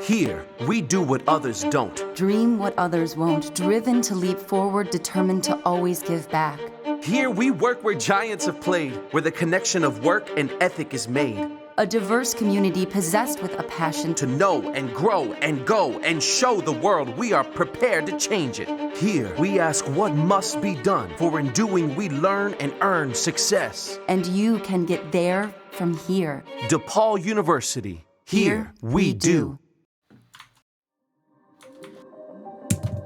Here, we do what others don't. Dream what others won't, driven to leap forward, determined to always give back. Here, we work where giants have played, where the connection of work and ethic is made. A diverse community possessed with a passion To know and grow and go and show the world we are prepared to change it. Here, we ask what must be done, for in doing we learn and earn success. and you can get there from here. DePaul University. Here, we do.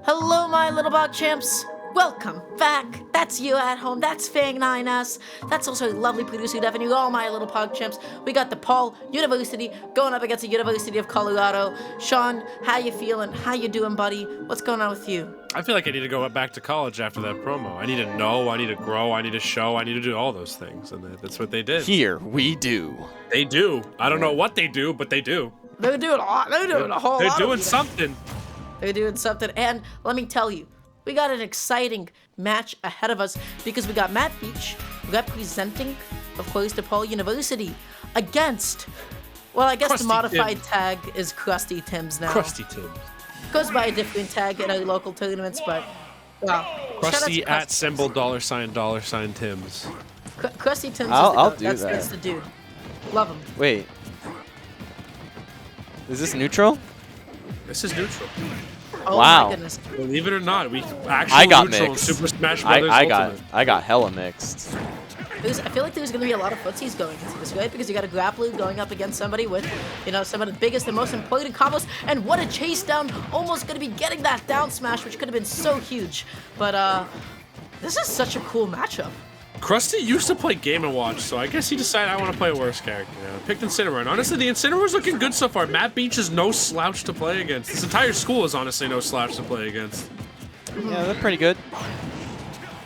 Hello, my little bog champs. Welcome back. That's you at home. That's Fang9S. That's also a lovely producer, Devin. You all my little pog champs. We got DePaul University going up against the University of Colorado. Sean, how you feeling? How you doing, buddy? What's going on with you? I feel like I need to go back to college after that promo. I need to know, I need to grow, I need to show, I need to do all those things. And that's what they did. Here we do. They do. I don't know what they do, but they do. They're doing a lot. They're doing a whole They're lot. doing something. They're doing something. And let me tell you, we got an exciting match ahead of us because we got Matt Beach representing, of course, DePaul University against, well, I guess Krusty the modified Tim. tag is Krusty Tim's now. Krusty Tim. Goes by a different tag in our local tournaments, but, well. shout out to Krusty at symbol $$ Tim's. Krusty Tim's I'll is the do goat. that. That's the dude. Love him. Wait. Is this neutral? This is neutral. Oh Wow. my goodness. Believe it or not, we actually I got neutral mixed. in Super Smash Bros. I got hella mixed. I feel like there's going to be a lot of footsies going into this, right? Because you got a grappler going up against somebody with, you know, some of the biggest and most important combos. And what a chase down. Almost going to be getting that down smash, which could have been so huge. But, this is such a cool matchup. Krusty used to play Game & Watch, so I guess he decided I want to play a worse character. Picked Incineroar, and honestly, the Incineroar's looking good so far. Matt Beach is no slouch to play against. This entire school is honestly no slouch to play against. Yeah, they're pretty good.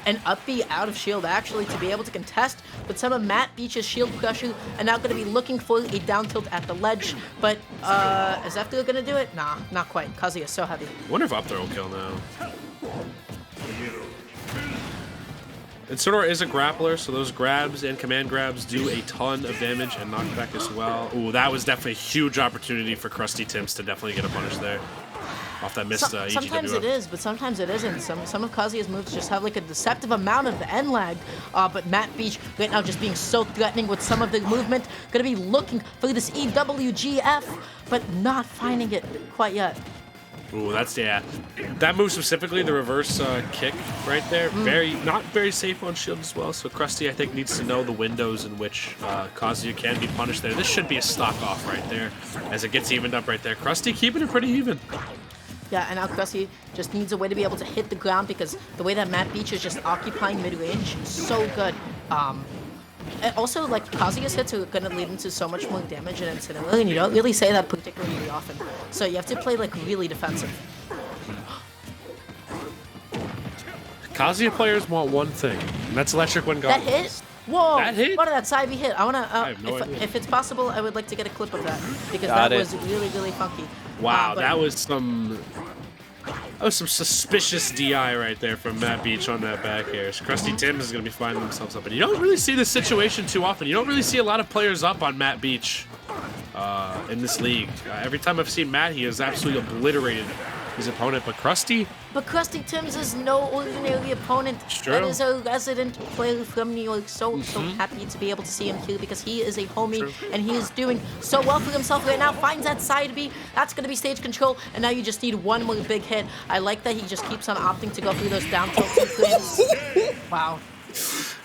And up B out of shield, actually, to be able to contest with some of Matt Beach's shield pressure, and now going to be looking for a down tilt at the ledge. But, is F2 going to do it? Nah, not quite. Kazuya is so heavy. Wonder if up throw will kill now. Incineroar is a grappler, so those grabs and command grabs do a ton of damage and knockback as well. Ooh, that was definitely a huge opportunity for Krusty Tims to definitely get a punish there. Off that missed EGW. Sometimes it is, but sometimes it isn't. Some of Kazuya's moves just have like a deceptive amount of end lag. But Matt Beach right now just being so threatening with some of the movement. Gonna be looking for this EWGF, but not finding it quite yet. Ooh, that's, yeah. That move specifically, the reverse kick right there, not very safe on shield as well. So Krusty, I think, needs to know the windows in which Kazuya can be punished there. This should be a stock off right there as it gets evened up right there. Krusty keeping it pretty even. Yeah, and now Krusty just needs a way to be able to hit the ground because the way that Matt Beach is just occupying mid-range is so good. And also, like, Kazuya's hits are going to lead into so much more damage and Incineroar, and you don't really say that particularly often. So you have to play, like, really defensive. Kazuya players want one thing, and that's electric when That gone. hit? Whoa! That hit? What did that side B hit? I want to, have no idea. if it's possible, I would like to get a clip of that because Got that it. was really, really funky. Wow, But- that was some suspicious DI right there from Matt Beach on that back air. So Krusty Tims is going to be finding themselves up. And you don't really see this situation too often. You don't really see a lot of players up on Matt Beach in this league. Every time I've seen Matt, he has absolutely obliterated his opponent. But Krusty, But Krusty Tims is no ordinary opponent. True. That is a resident player from New York. So happy to be able to see him here because he is a homie True. and he is doing so well for himself right now. Finds that side B. That's going to be stage control. And now you just need one more big hit. I like that he just keeps on opting to go through those down tilts and frames. Wow.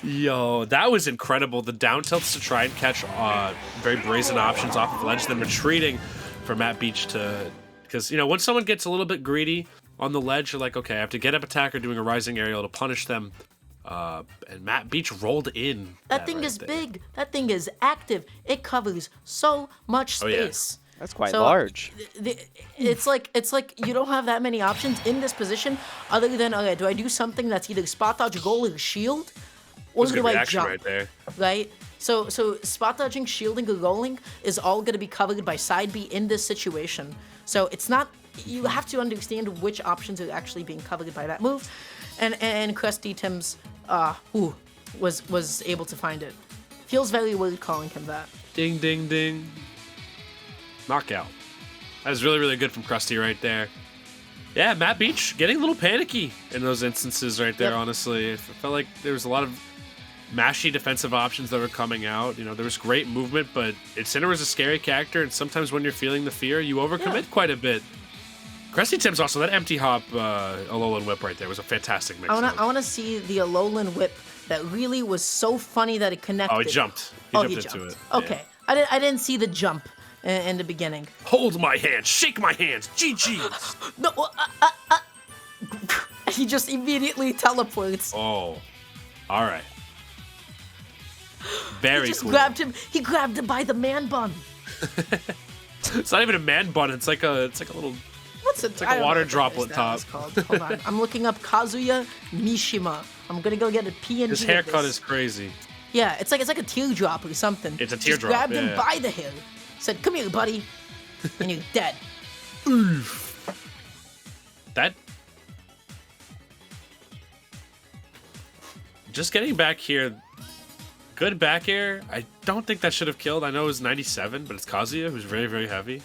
yo, that was incredible. The down tilts to try and catch very brazen options off of ledge, then retreating for Matt Beach to... Because, you know, when someone gets a little bit greedy on the ledge, you're like, okay, I have to get up attacker doing a rising aerial to punish them. And Matt Beach rolled in. That thing right is there. big. That thing is active. It covers so much Oh, yeah. space. That's quite So, large. It's like you don't have that many options in this position other than, okay, do I do something that's either spot dodge, goal, or shield? Or That's a do good I reaction jump? right there. Right? So spot dodging, shielding, or rolling is all going to be covered by side B in this situation. So it's not... You have to understand which options are actually being covered by that move. And Krusty Tims was able to find it. Feels very weird calling him that. Ding, ding, ding. Knockout. That was really, really good from Krusty right there. Yeah, Matt Beach getting a little panicky in those instances right there, honestly. I felt like there was a lot of mashy defensive options that were coming out. You know, there was great movement, but Incineroar's a scary character, and sometimes when you're feeling the fear, you overcommit quite a bit. Krusty Tim's also, that empty hop Alolan Whip right there was a fantastic mix. I want to see the Alolan Whip that really was so funny that it connected. Oh, he jumped. He jumped into it. Okay. Yeah. I didn't see the jump in the beginning. Hold my hand. Shake my hands. GG's. No. He just immediately teleports. Oh. All right. Very cool. He grabbed him by the man bun. It's not even a man bun. It's like a little. It's like a water droplet top. Hold on. I'm looking up Kazuya Mishima. I'm gonna go get a PNG. His haircut is crazy. Yeah, it's like a teardrop or something. It's a teardrop. Just grabbed him by the hair. Said, "Come here, buddy," and you're dead. That. Just getting back here. Good back air. I don't think that should have killed. I know it was 97, but it's Kazuya, who's very, very heavy.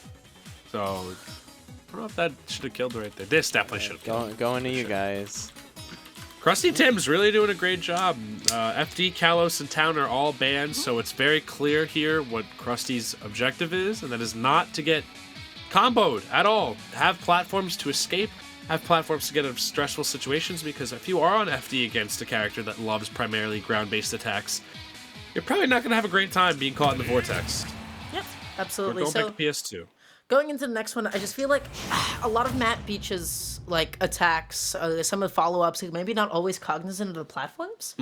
So, I don't know if that should have killed right there. This definitely should have killed. Going to you guys. Krusty Tim's really doing a great job. FD, Kalos, and Town are all banned, so it's very clear here what Krusty's objective is, and that is not to get comboed at all. Have platforms to escape, have platforms to get out of stressful situations, because if you are on FD against a character that loves primarily ground-based attacks, you're probably not going to have a great time being caught in the vortex. Yep, absolutely. We're going back to PS2. Going into the next one, I just feel like a lot of Matt Beach's attacks, some of the follow-ups, maybe not always cognizant of the platforms.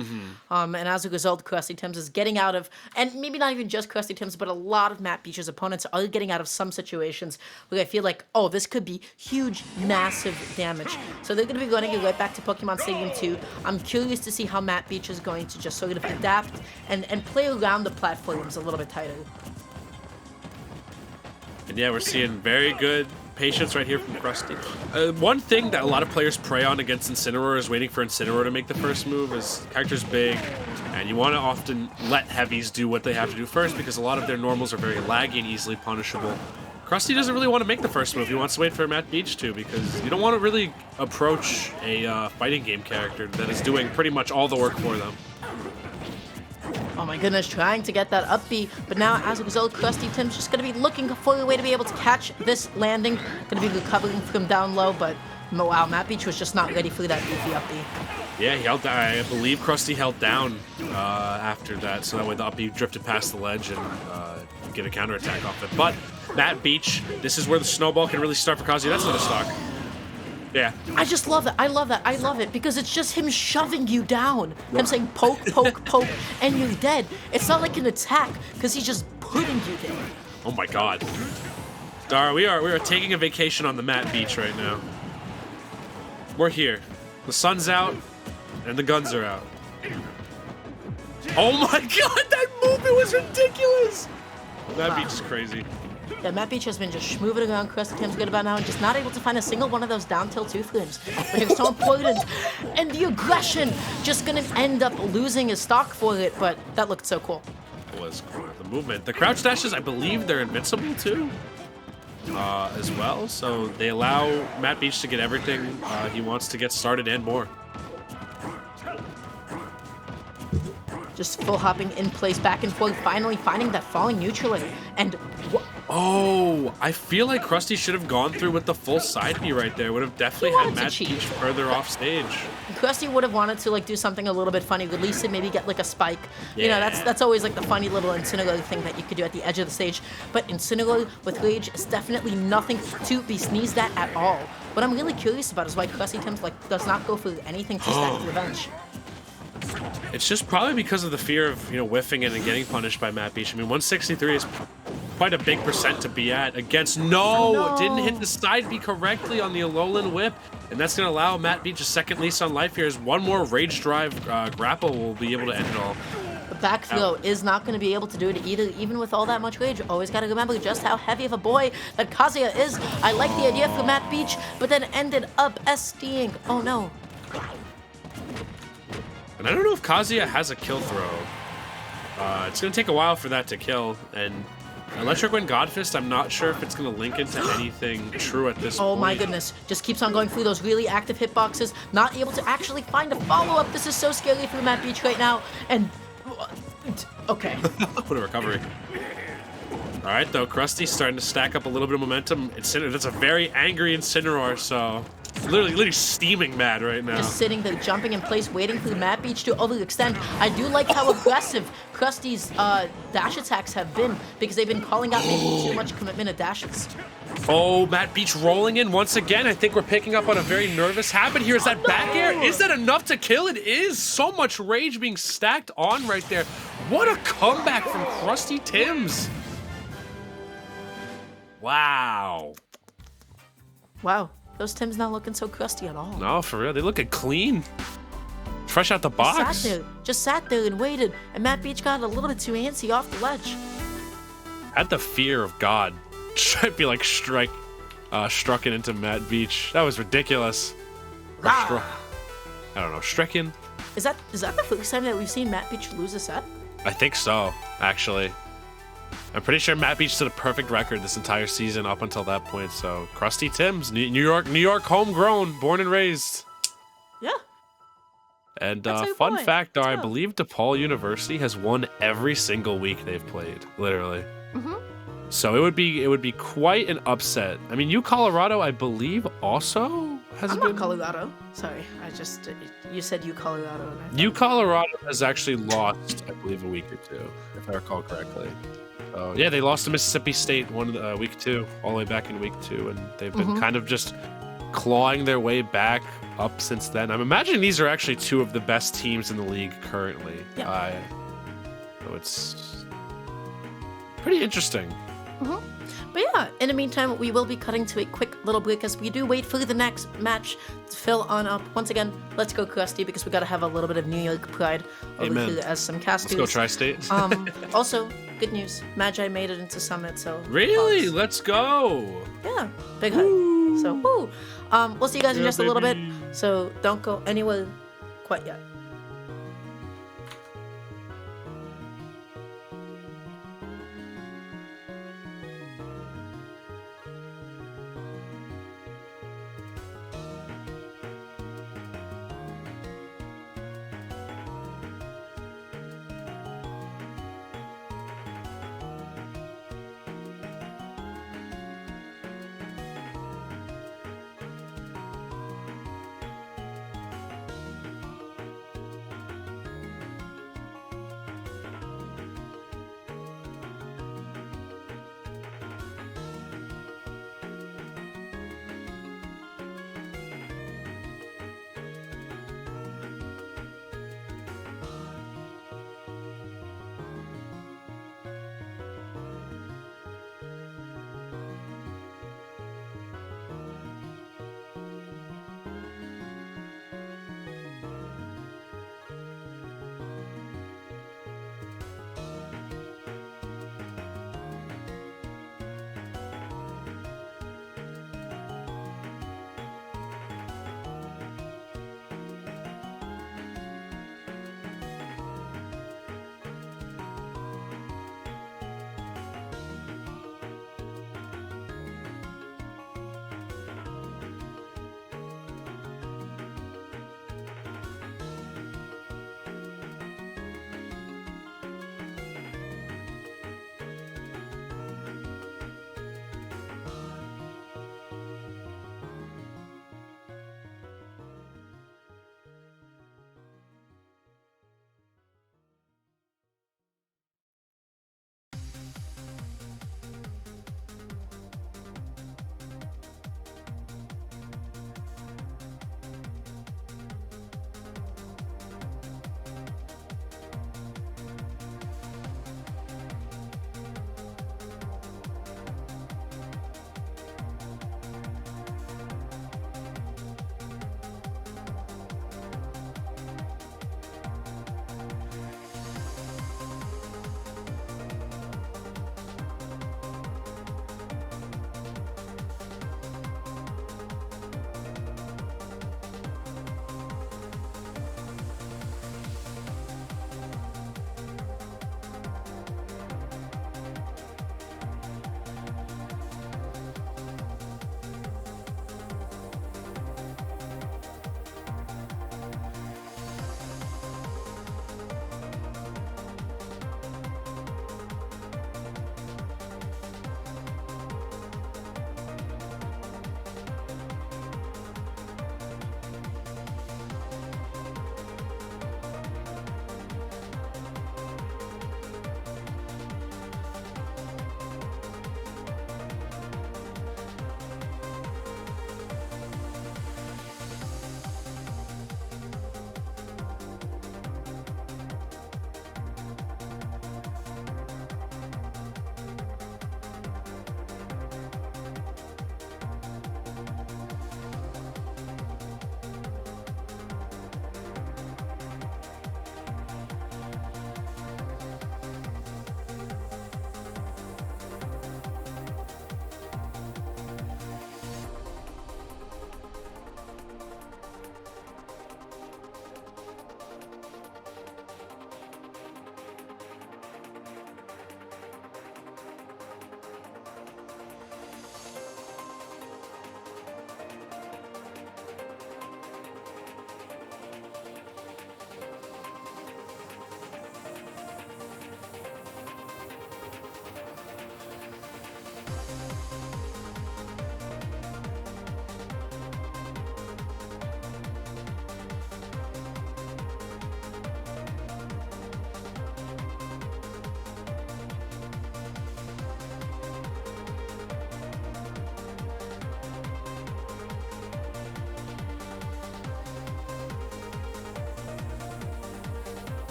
And as a result, Krusty Tim's is getting out of, and maybe not even just Krusty Tim's, but a lot of Matt Beach's opponents are getting out of some situations where I feel like, oh, this could be huge, massive damage. So they're going to be running it right back to Pokemon Stadium 2. I'm curious to see how Matt Beach is going to just sort of adapt and play around the platforms a little bit tighter. And yeah, we're seeing very good patience right here from Krusty. One thing that a lot of players prey on against Incineroar is waiting for Incineroar to make the first move. As the character's big, and you want to often let heavies do what they have to do first, because a lot of their normals are very laggy and easily punishable. Krusty doesn't really want to make the first move. He wants to wait for Matt Beach to, because you don't want to really approach a fighting game character that is doing pretty much all the work for them. Oh my goodness, trying to get that up B, but now as a result, Krusty Tim's just going to be looking for a way to be able to catch this landing. Going to be recovering from down low, but wow, Matt Beach was just not ready for that beefy up B. Yeah, he held down. I believe Krusty held down after that, so that way the up B drifted past the ledge and get a counterattack off it. But Matt Beach, this is where the snowball can really start for Kazuya. That's another stock. Yeah. I just love that. I love that. I love it because it's just him shoving you down. Him saying poke, poke, poke, and you're dead. It's not like an attack because he's just putting you there. Oh my god. Dara, we are taking a vacation on the Matt Beach right now. We're here. The sun's out and the guns are out. Oh my god, that movement was ridiculous! That beach is crazy. Yeah, Matt Beach has been just moving around Krusty Tim's good about now and just not able to find a single one of those down tilt 2 frames. But it's so important. And the aggression just gonna end up losing his stock for it, but that looked so cool. It was cool. The movement. The crouch dashes, I believe they're invincible too. As well. So they allow Matt Beach to get everything he wants to get started and more. Just full hopping in place, back and forth, finally finding that falling neutral. And oh, I feel like Krusty should have gone through with the full side B right there. Would have definitely had Matt Beach further off stage. Krusty would have wanted to do something a little bit funny, release it, maybe get a spike. Yeah. You know, that's always the funny little Incineroar thing that you could do at the edge of the stage. But Incineroar with Rage is definitely nothing to be sneezed at all. What I'm really curious about is why Krusty Tim's does not go for anything to stack revenge. It's just probably because of the fear of, whiffing it and getting punished by Matt Beach. I mean, 163 is quite a big percent to be at against. No! Didn't hit the side B correctly on the Alolan Whip. And that's going to allow Matt Beach a second lease on life here as one more Rage Drive grapple will be able to end it all. The back throw is not going to be able to do it either, even with all that much rage. Always got to remember just how heavy of a boy that Kazuya is. I like the idea for Matt Beach, but then ended up SDing. Oh no. And I don't know if Kazuya has a kill throw. It's going to take a while for that to kill, and Electric Wind Godfist, I'm not sure if it's going to link into anything true at this point. Oh my goodness. Just keeps on going through those really active hitboxes. Not able to actually find a follow-up. This is so scary for Matt Beach right now. And... Okay. What a recovery. All right, though. Krusty's starting to stack up a little bit of momentum. That's a very angry Incineroar, so... Literally steaming mad right now. Just sitting there, jumping in place, waiting for Matt Beach to overextend. I do like how aggressive Krusty's dash attacks have been, because they've been calling out maybe too much commitment of dashes. Oh, Matt Beach rolling in once again. I think we're picking up on a very nervous habit here. Is that back air? Is that enough to kill? It is. So much rage being stacked on right there. What a comeback from Krusty Timms. Wow. Wow. Those Tims not looking so crusty at all. No, for real. They looking clean. Fresh out the box. Just sat there and waited, and Matt Beach got a little bit too antsy off the ledge. Had the fear of God. I feel like struck it into Matt Beach. That was ridiculous. I don't know. Stricken? Is that the first time that we've seen Matt Beach lose a set? I think so, actually. I'm pretty sure Matt Beach set a perfect record this entire season up until that point. So Krusty Timms, New York homegrown, born and raised. Yeah. And That's fun point. fact, though, I go. believe DePaul University has won every single week they've played, literally. Mm-hmm. So it would be quite an upset. I mean, Colorado, I believe, also has I'm been. not Colorado. Sorry, you said Colorado. And Colorado has actually lost, I believe, a week or two, if I recall correctly. So yeah, they lost to Mississippi State week 2, all the way back in week 2, and they've been kind of just clawing their way back up since then. I'm imagining these are actually two of the best teams in the league currently. Yeah. So it's pretty interesting. But yeah, in the meantime, we will be cutting to a quick little break as we do wait for the next match to fill on up. Once again, let's go Krusty, because we got to have a little bit of New York pride over Amen. here as some casters. Let's go Tri-State. Also, good news, Magi made it into Summit, so Really? pause. Let's go. Yeah, big hug. So, woo. We'll see you guys in just a little bit, so don't go anywhere quite yet.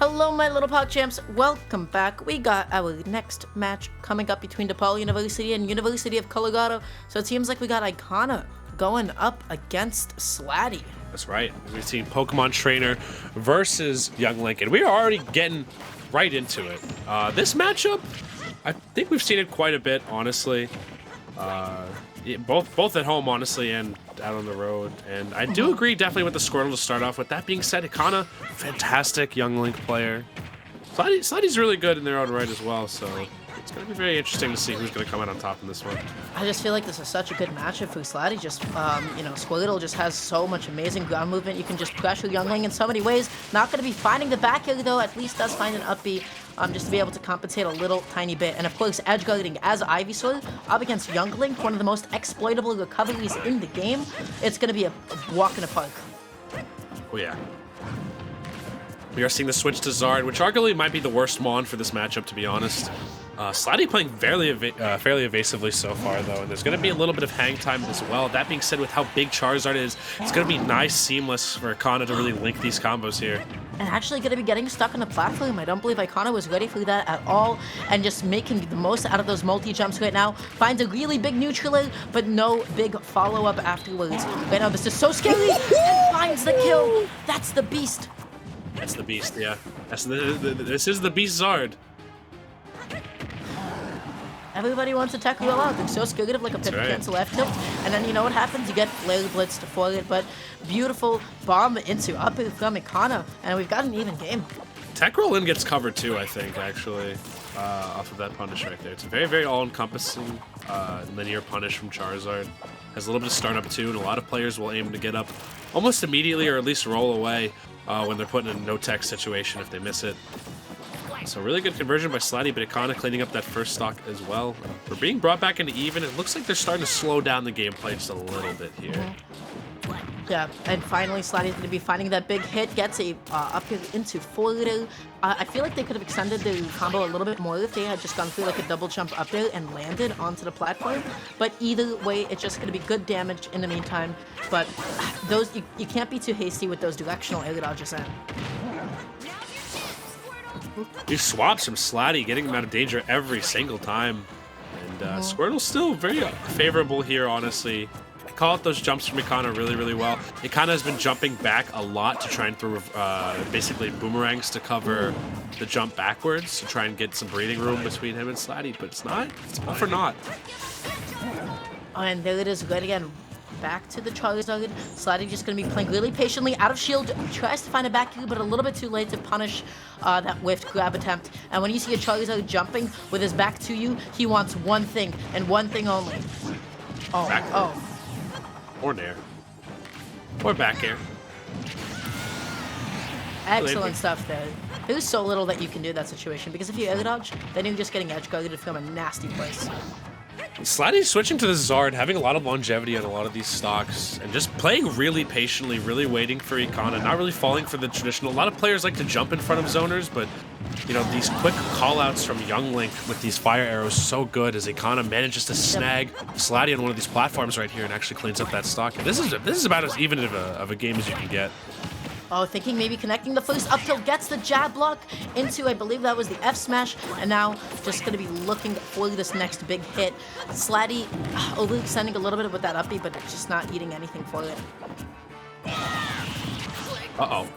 Hello, my little pog champs. Welcome back. We got our next match coming up between DePaul University and University of Colorado. So it seems like we got Icona going up against Slatty. That's right. We've seen Pokemon Trainer versus Young Link, and we are already getting right into it. This matchup, I think we've seen it quite a bit, honestly. Both at home, honestly, and out on the road. And I do agree definitely with the Squirtle to start off with. That being said, Icona, fantastic Young Link player. Slatty's really good in their own right as well, so it's going to be very interesting to see who's going to come out on top in this one. I just feel like this is such a good matchup for Slatty. Just, you know, Squirtle just has so much amazing ground movement. You can just pressure Young Link in so many ways. Not going to be finding the back air, though. At least does find an up B. Just to be able to compensate a little tiny bit. And of course, edge guarding as Ivysaur up against Young Link, one of the most exploitable recoveries in the game. It's going to be a walk in the park. Oh, yeah. We are seeing the switch to Zard, which arguably might be the worst Mon for this matchup, to be honest. Slatty playing fairly evasively so far, though, and there's going to be a little bit of hang time as well. That being said, with how big Charizard is, it's going to be nice, seamless for Icona to really link these combos here. And actually going to be getting stuck on the platform. I don't believe Icona was ready for that at all, and just making the most out of those multi-jumps right now. Finds a really big neutral, but no big follow-up afterwards. Right now, this is so scary, and finds the kill. That's the beast. That's the beast, yeah. This is the beast Zard. Everybody wants to tackle you out. They're so scared of like a pip cancel F tilt. And then you know what happens? You get flare blitzed for it, but beautiful bomb into up from Icona, and we've got an even game. Tech roll in gets covered too, I think, actually, off of that punish right there. It's a very, very all-encompassing linear punish from Charizard. Has a little bit of startup too, and a lot of players will aim to get up almost immediately or at least roll away when they're put in a no-tech situation if they miss it. So really good conversion by Slatty, but Icona cleaning up that first stock as well. We're being brought back into even. It looks like they're starting to slow down the gameplay just a little bit here. Yeah, and finally Slatty's going to be finding that big hit, gets a up here into forward. I feel like they could have extended the combo a little bit more if they had just gone through like a double jump up there and landed onto the platform. But either way, it's just going to be good damage in the meantime. But those you can't be too hasty with those directional air dodges in. These swaps from Slatty, getting him out of danger every single time. And Squirtle's still very favorable here, honestly. I call out those jumps from Icona really, really well. Icona has been jumping back a lot to try and throw basically boomerangs to cover the jump backwards to try and get some breathing room between him and Slatty, but it's all for naught. And there it is, good again. Back to the Charizard. Slatty just going to be playing really patiently. Out of shield, tries to find a back here, but a little bit too late to punish that whiffed grab attempt. And when you see a Charizard jumping with his back to you, he wants one thing, and one thing only. Oh. Or nair. Or back air. Excellent stuff there. There's so little that you can do in that situation, because if you air dodge, then you're just getting edge guarded from a nasty place. Slatty's switching to the Zard, having a lot of longevity on a lot of these stocks, and just playing really patiently, really waiting for Icona, not really falling for the traditional. A lot of players like to jump in front of zoners, but you know, these quick callouts from Young Link with these fire arrows so good as Icona manages to snag Slatty on one of these platforms right here and actually cleans up that stock. And this is about as even of a game as you can get. Oh, thinking maybe connecting the first up tilt, gets the jab block into, I believe that was the F smash, and now just going to be looking for this next big hit. Slatty overextending a little bit with that up B, but just not eating anything for it. Uh-oh.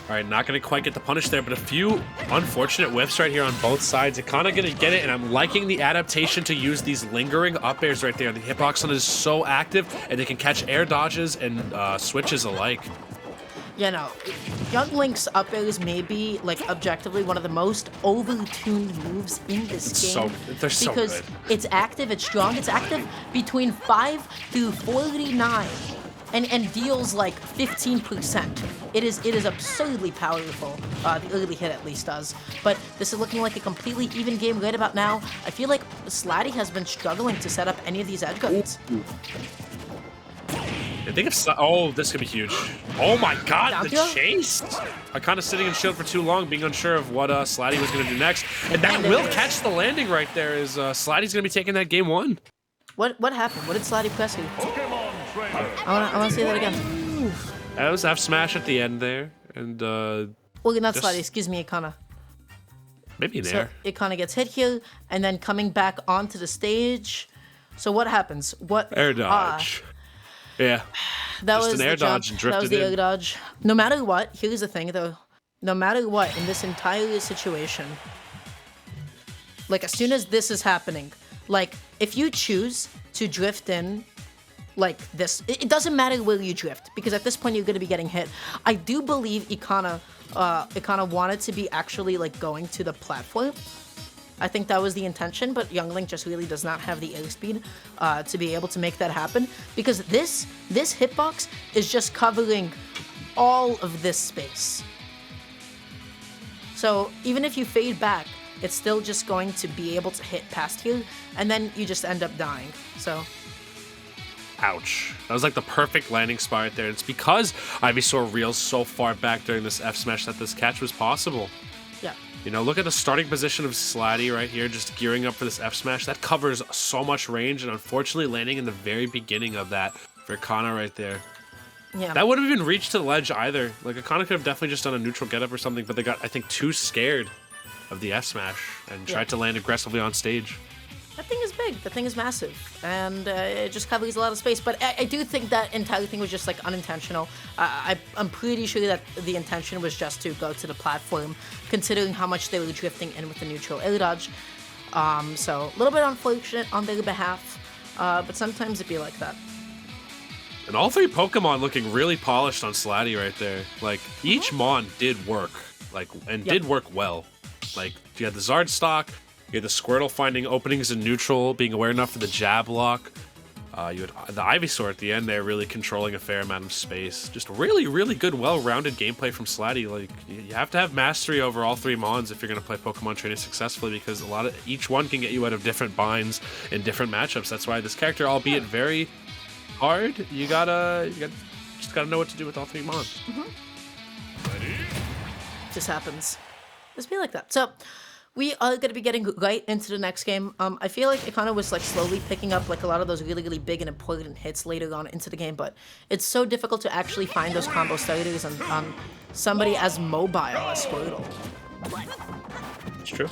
All right, not going to quite get the punish there, but a few unfortunate whiffs right here on both sides. Icona going to get it, and I'm liking the adaptation to use these lingering up airs right there. The hitbox on it is so active, and they can catch air dodges and switches alike. You know, Young Link's up airs may be, like, objectively one of the most over-tuned moves in this game. They're so good. Because it's active, it's strong, it's active between 5 through 49. And deals like 15%. It is absurdly powerful. The early hit at least does. But this is looking like a completely even game right about now. I feel like Slatty has been struggling to set up any of these edge guards. I think it's... Oh, this could be huge. Oh my god, the chase! I'm kind of sitting in shield for too long, being unsure of what Slatty was going to do next. And that will catch the landing right there, as Slatty's going to be taking that game one. What happened? What did Slatty press here? I want to see that again. That was F smash at the end there. and Well, not just- slidey, excuse me, Ikana. maybe an So air. Ikana gets hit here, and then coming back onto the stage. So what happens? Air dodge. Yeah. That Just was an air the jump. dodge and That was drifted the in. air dodge. No matter what, here's the thing though. No matter what, in this entire situation, like as soon as this is happening, like if you choose to drift in like this, it doesn't matter where you drift because at this point you're going to be getting hit. I do believe Ikana wanted to be actually like going to the platform. I think that was the intention, but Youngling just really does not have the airspeed to be able to make that happen because this hitbox is just covering all of this space. So even if you fade back, it's still just going to be able to hit past here, and then you just end up dying. So Ouch. That was like the perfect landing spot right there. It's because Ivysaur reels so far back during this F smash that this catch was possible. yeah. You know, look at the starting position of Slatty right here, just gearing up for this F smash. That covers so much range, and unfortunately landing in the very beginning of that for Akana right there. Yeah. That wouldn't have even reached to the ledge either. Like, Akana could have definitely just done a neutral getup or something, but they got, I think, too scared of the F smash and tried to land aggressively on stage. That thing is big. That thing is massive, and it just covers a lot of space. But I do think that entire thing was just like unintentional. I'm pretty sure that the intention was just to go to the platform, considering how much they were drifting in with the neutral air dodge. So a little bit unfortunate on their behalf, but sometimes it be like that. And all three Pokemon looking really polished on Slatty right there. Like, each Mon did work, like, and did work well. Like, you had the Zard stock, you had the Squirtle finding openings in neutral, being aware enough for the jab lock. You had the Ivysaur at the end there really controlling a fair amount of space. Just really, really good, well-rounded gameplay from Slatty. Like, you have to have mastery over all three Mons if you're going to play Pokemon Trainer successfully, because each one can get you out of different binds in different matchups. That's why this character, albeit very hard, you just gotta know what to do with all three Mons. Just happens. Just be like that. So we are going to be getting right into the next game. I feel like it kind of was like slowly picking up like a lot of those really, really big and important hits later on into the game, but it's so difficult to actually find those combo starters on somebody as mobile as Squirtle. It's true.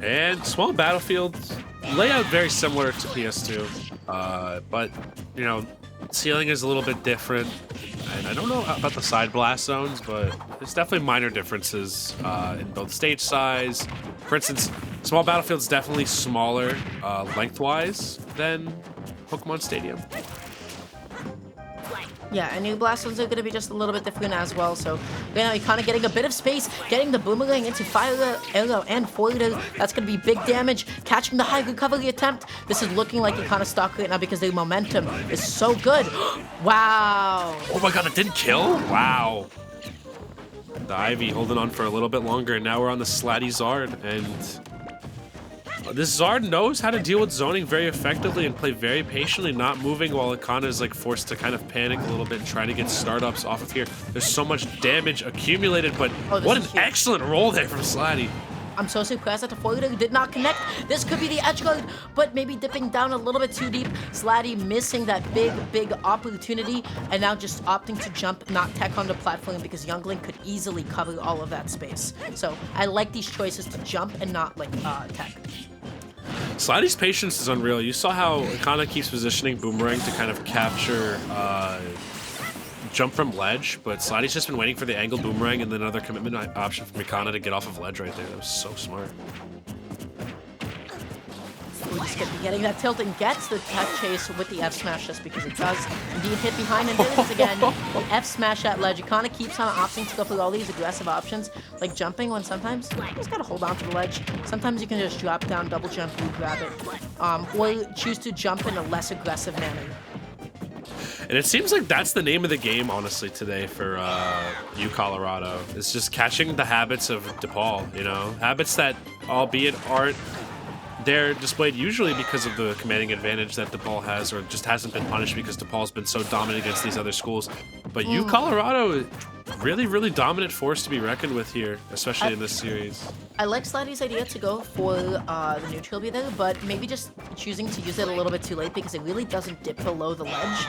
And small battlefields, layout very similar to PS2, but you know, ceiling is a little bit different. And I don't know about the side blast zones, but there's definitely minor differences in both stage size. For instance, small battlefield's definitely smaller lengthwise than Pokemon Stadium. Yeah, and new blast zones are going to be just a little bit different as well. So, you know, you're kind of getting a bit of space, getting the boomerang into fire, arrow, and forwarder. That's going to be big damage. Catching the high recovery attempt. This is looking like you're kind of stuck right now because their momentum is so good. Wow. Oh my god, it didn't kill? Wow. The Ivy holding on for a little bit longer, and now we're on the Slatty Zard, and this Zard knows how to deal with zoning very effectively and play very patiently, not moving while Akana is like forced to kind of panic a little bit and try to get startups off of here. There's so much damage accumulated, but what an excellent roll there from Slatty. I'm so surprised that the forwarder did not connect. This could be the edge guard, but maybe dipping down a little bit too deep. Slatty missing that big opportunity, and now just opting to jump, not tech on the platform, because Youngling could easily cover all of that space. So I like these choices to jump and not like tech. Slatty's patience is unreal. You saw how Akana keeps positioning Boomerang to kind of capture jump from ledge, but Slatty's just been waiting for the angled Boomerang and then another commitment option from Akana to get off of ledge right there. That was so smart. We're just going to be getting that tilt and gets the tech chase with the F smash just because it does indeed hit behind, and there it is again. The F smash at ledge. It kind of keeps on opting to go for all these aggressive options, like jumping when sometimes you just got to hold on to the ledge. Sometimes you can just drop down, double jump, and grab it. Or choose to jump in a less aggressive manner. And it seems like that's the name of the game, honestly, today for U Colorado. It's just catching the habits of DePaul, you know? Habits that, albeit aren't, they're displayed usually because of the commanding advantage that DePaul has, or just hasn't been punished because DePaul's been so dominant against these other schools. But U Colorado really, really dominant force to be reckoned with here, especially in this series. I like Sladdy's idea to go for the neutral B there, but maybe just choosing to use it a little bit too late because it really doesn't dip below the ledge.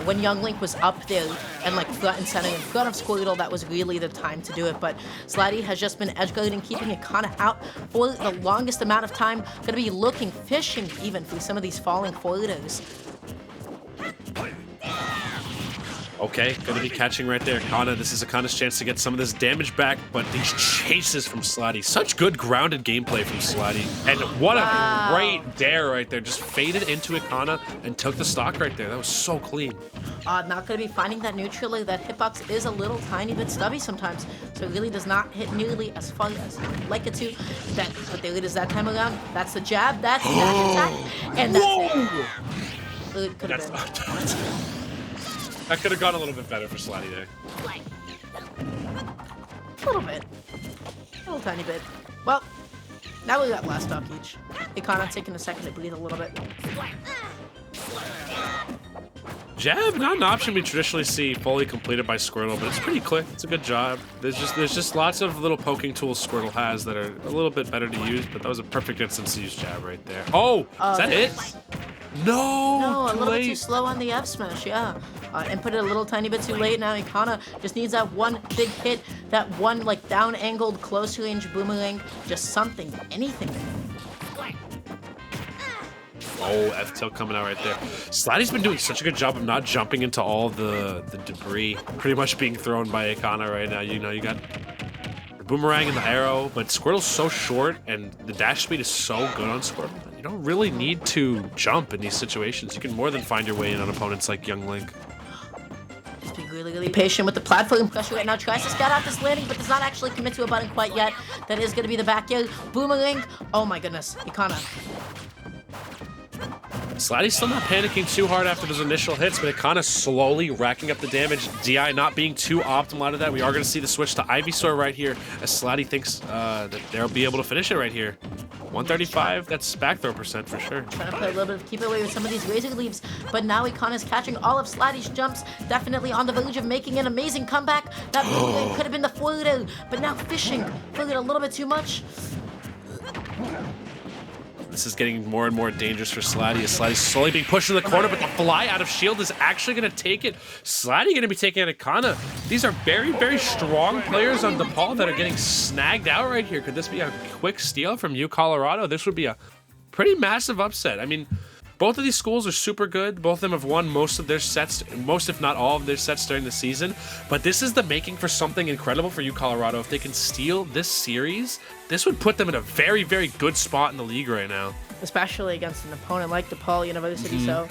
When Young Link was up there and like front and center in front of Squirtle, that was really the time to do it. But Sladdy has just been edge guarding, keeping it kind of out for the longest amount of time. Gonna be looking, fishing even for some of these falling forwarders. Okay, gonna be catching right there. Kana, this is Akana's chance to get some of this damage back, but these chases from Sladdy. Such good grounded gameplay from Sladdy. And what a great dare right there. Just faded into Akana and took the stock right there. That was so clean. Not gonna be finding that neutral. That hitbox is a little tiny bit stubby sometimes, so it really does not hit nearly as far as I'd like it to. But there it is that time around. That's the jab, that's the attack, and that's it. It could have been. That could have gone a little bit better for Sladdy there. A little bit. A little tiny bit. Well, now we got last stock each. Ikana taking a second to breathe a little bit. Jab, not an option we traditionally see fully completed by Squirtle, but it's pretty quick. It's a good job. There's just lots of little poking tools Squirtle has that are a little bit better to use, but that was a perfect instance to use jab right there. Oh, is that it? No, a little bit too slow on the F smash, yeah. And put it a little tiny bit too late. Now Ikana just needs that one big hit, that one like down angled close range boomerang, just something, anything. Oh, F tilt coming out right there. Sladdy's been doing such a good job of not jumping into all the debris pretty much being thrown by Ikana right now. You know, you got the boomerang and the arrow, but Squirtle's so short and the dash speed is so good on Squirtle. You don't really need to jump in these situations. You can more than find your way in on opponents like Young Link. Just being really, really patient with the platform pressure right now. Tries to scout out this landing, but does not actually commit to a button quite yet. That is going to be the back air. Boomerang. Oh my goodness. Ikana. Sladdy's still not panicking too hard after those initial hits, but Ikana slowly racking up the damage. DI not being too optimal out of that. We are going to see the switch to Ivysaur right here as Sladdy thinks that they'll be able to finish it right here. 135, that's back throw percent for sure. Trying to play a little bit of keep it away with some of these razor leaves, but now Ikana's catching all of Sladdy's jumps, definitely on the verge of making an amazing comeback. That could have been the forward, but now fishing. Playing it a little bit too much. This is getting more and more dangerous for Sladdy as Sladdy's slowly being pushed in the corner, but the fly out of shield is actually going to take it. Sladdy going to be taking out Ikana. These are very, very strong players on DePaul that are getting snagged out right here. Could this be a quick steal from U Colorado? This would be a pretty massive upset. I mean, both of these schools are super good. Both of them have won most of their sets, most if not all of their sets during the season. But this is the making for something incredible for U Colorado. If they can steal this series, this would put them in a very, very good spot in the league right now. Especially against an opponent like DePaul University, so...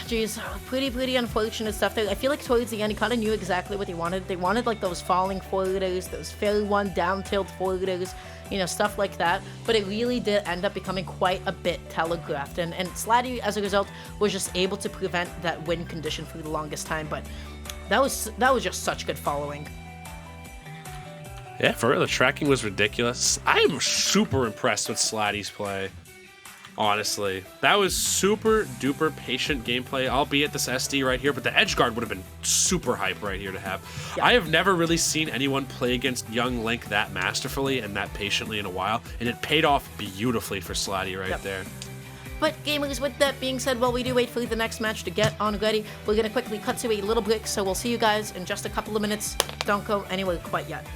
geez, pretty unfortunate stuff there. I feel like towards the end, he kind of knew exactly what they wanted. They wanted, like, those falling forwarders, those fairly one down tilt forwarders, you know, stuff like that. But it really did end up becoming quite a bit telegraphed. And Sladdy, as a result, was just able to prevent that win condition for the longest time. But that was just such good following. Yeah, for real, the tracking was ridiculous. I am super impressed with Sladdy's play. Honestly, that was super duper patient gameplay, albeit this SD right here, but the edge guard would have been super hype right here to have. Yeah. I have never really seen anyone play against Young Link that masterfully and that patiently in a while, and it paid off beautifully for Sladdy right there. But gamers, with that being said, while we do wait for the next match to get on ready, we're going to quickly cut to a little break, so we'll see you guys in just a couple of minutes. Don't go anywhere quite yet.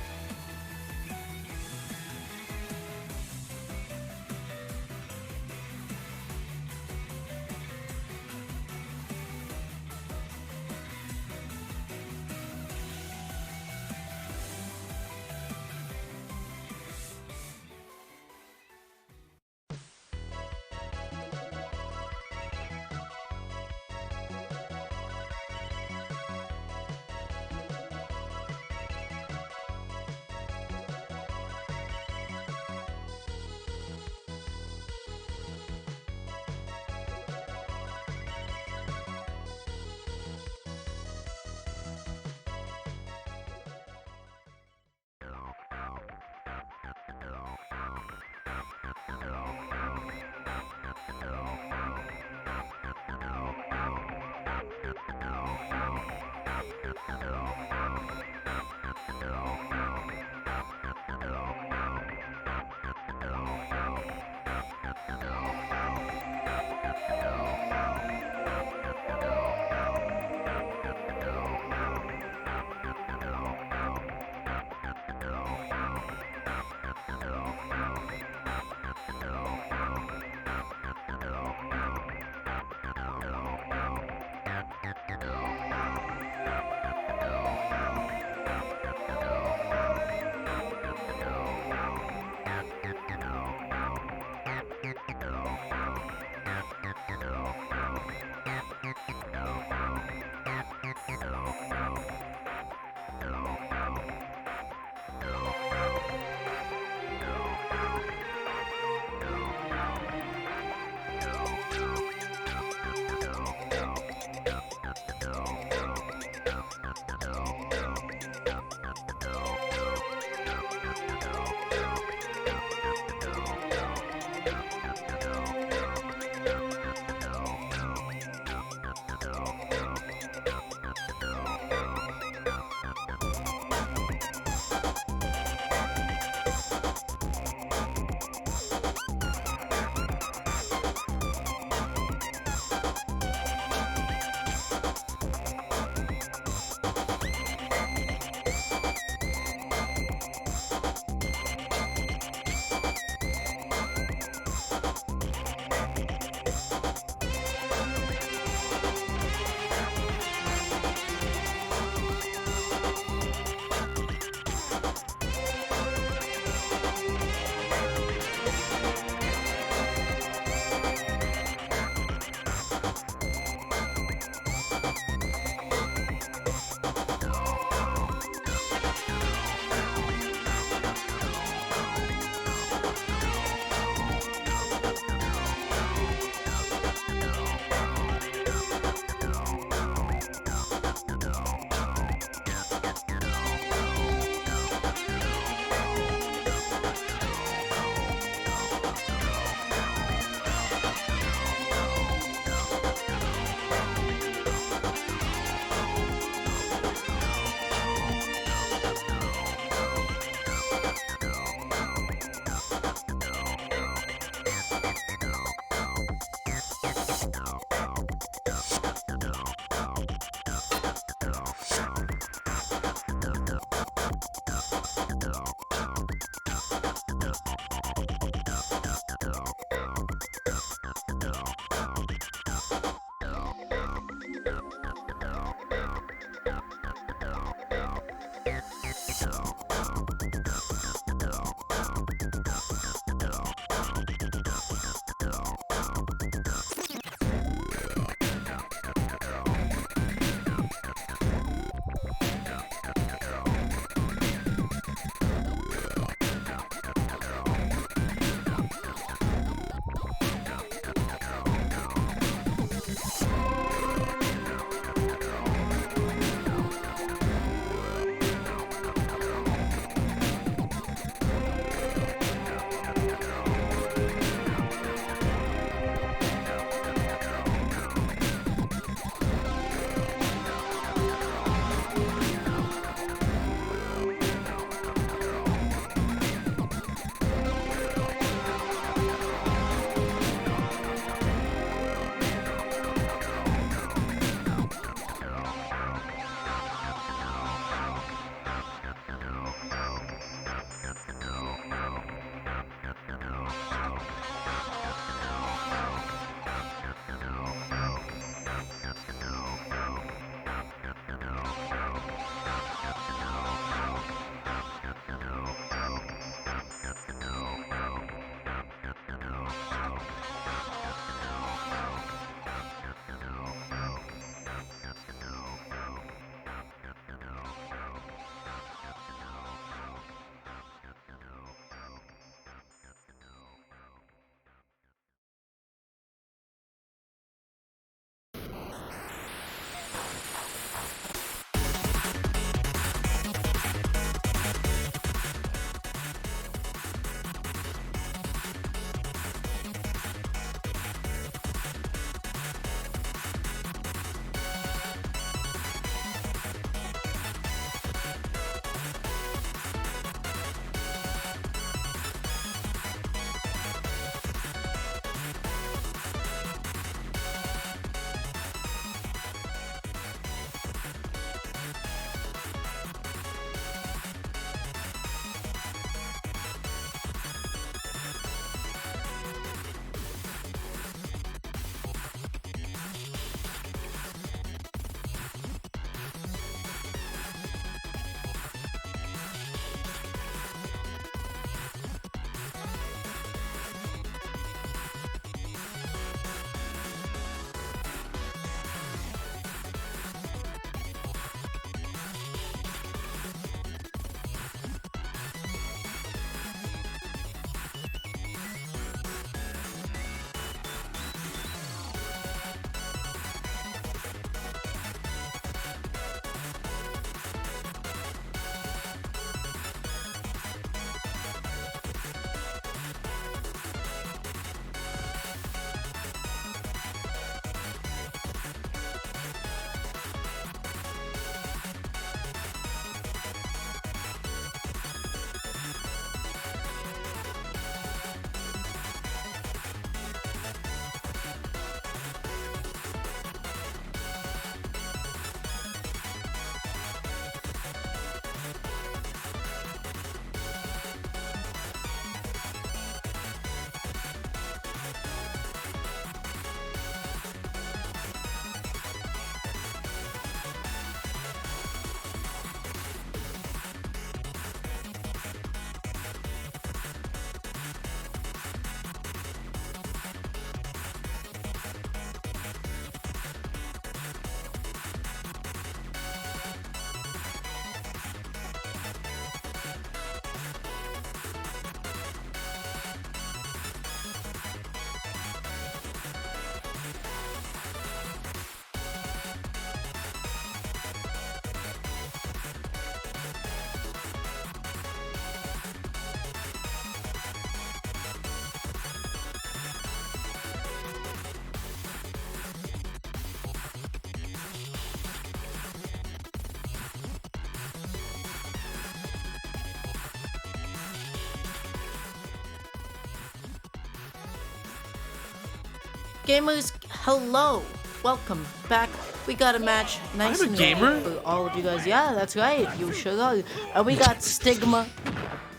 Gamers, hello. Welcome back. We got a match nice I'm a and gamer. ready for all of you guys. Yeah, that's right. You sure are. And we got Stigma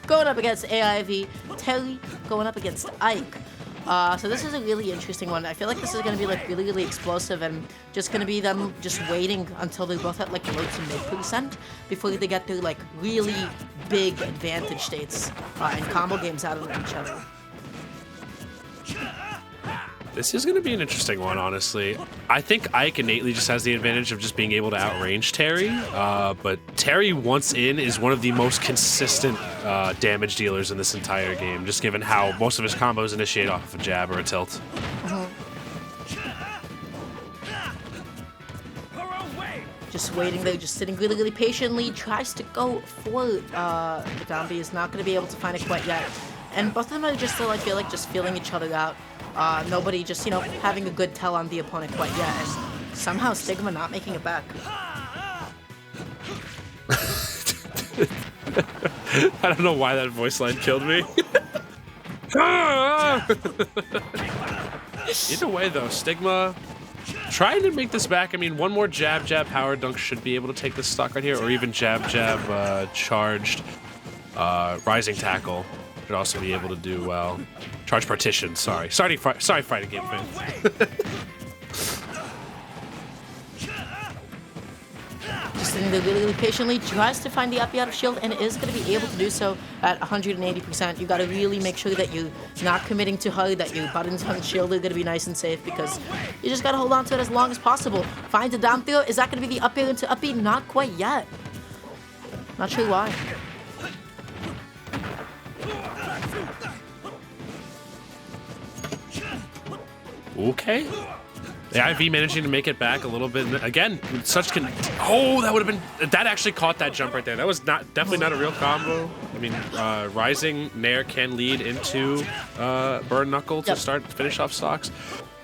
going up against AIV, Terry going up against Ike. So this is a really interesting one. I feel like this is going to be like really, really explosive and just going to be them just waiting until they're both at like low to mid% before they get their like really big advantage states and combo games out of each other. This is going to be an interesting one, honestly. I think Ike innately just has the advantage of just being able to outrange Terry, but Terry, once in, is one of the most consistent damage dealers in this entire game, just given how most of his combos initiate off of a jab or a tilt. Just waiting there, just sitting really, really patiently, tries to go for the down B, is not going to be able to find it quite yet. And both of them are just still, I feel like, just feeling each other out. Nobody just, you know, having a good tell on the opponent quite yet. And somehow Stigma not making it back. I don't know why that voice line killed me. Either way, though, Stigma trying to make this back. I mean, one more jab, power dunk should be able to take this stock right here, or even jab, charged rising tackle should also be able to do well. Charge partition, sorry, fighting game fans. Just sitting there really, really patiently, tries to find the uppy out of shield and is going to be able to do so at 180%. You got to really make sure that you're not committing too hard, that your buttons on shield are going to be nice and safe, because you just got to hold on to it as long as possible. Finds a down throw. Is that going to be the up air into uppy? Not quite yet. Not sure why. Okay. The IV managing to make it back a little bit. Again, oh, that would have been... That actually caught that jump right there. That was definitely not a real combo. I mean, Rising Nair can lead into Burn Knuckle to finish off stocks.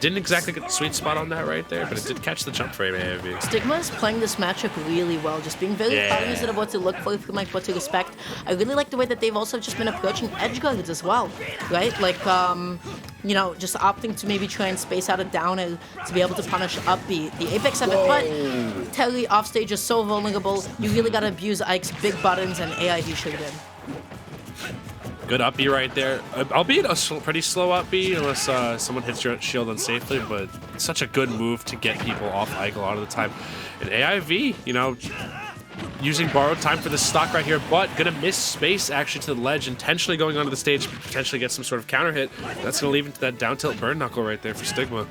Didn't exactly get the sweet spot on that right there, but it did catch the jump frame AIV. Stigma is playing this matchup really well, just being very cognizant of what to look for, like what to respect. I really like the way that they've also just been approaching edge guards as well, right? Like, you know, just opting to maybe try and space out a down air to be able to punish up the apex of it. But Terry offstage is so vulnerable. You really got to abuse Ike's big buttons, and AIV should have been. Good up B right there, albeit a pretty slow up B unless someone hits your shield unsafely, but it's such a good move to get people off Ike a lot of the time. And AIV, you know, using borrowed time for this stock right here, but gonna miss space actually to the ledge, intentionally going onto the stage, potentially get some sort of counter hit. That's gonna leave into that down tilt burn knuckle right there for Stigma.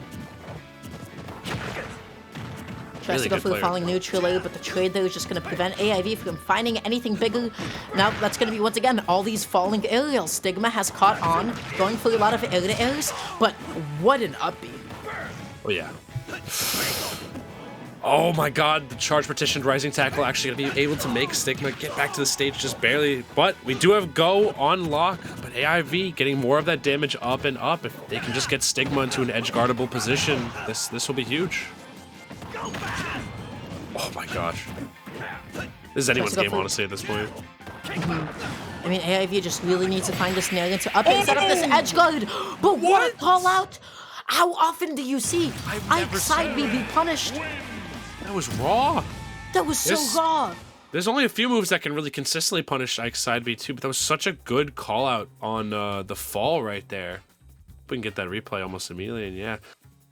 Tries to go for the falling neutral, but the trade there is just going to prevent AIV from finding anything bigger. Now that's going to be, once again, all these falling aerials. Stigma has caught on, going for a lot of air-to-airs, but what an up-B. Oh, yeah. Oh, my God. The charge partitioned rising tackle actually going to be able to make Stigma get back to the stage just barely. But we do have Go on lock, but AIV getting more of that damage up and up. If they can just get Stigma into an edge-guardable position, this will be huge. Oh my gosh. This is anyone's game, honestly, at this point. I mean, AIV just really needs to find this nail into up and set up this edge guard. But what a call out! How often do you see Ike side B be punished? That was raw. That was so raw. There's only a few moves that can really consistently punish Ike's side B too, but that was such a good call out on the fall right there. We can get that replay almost immediately, and yeah.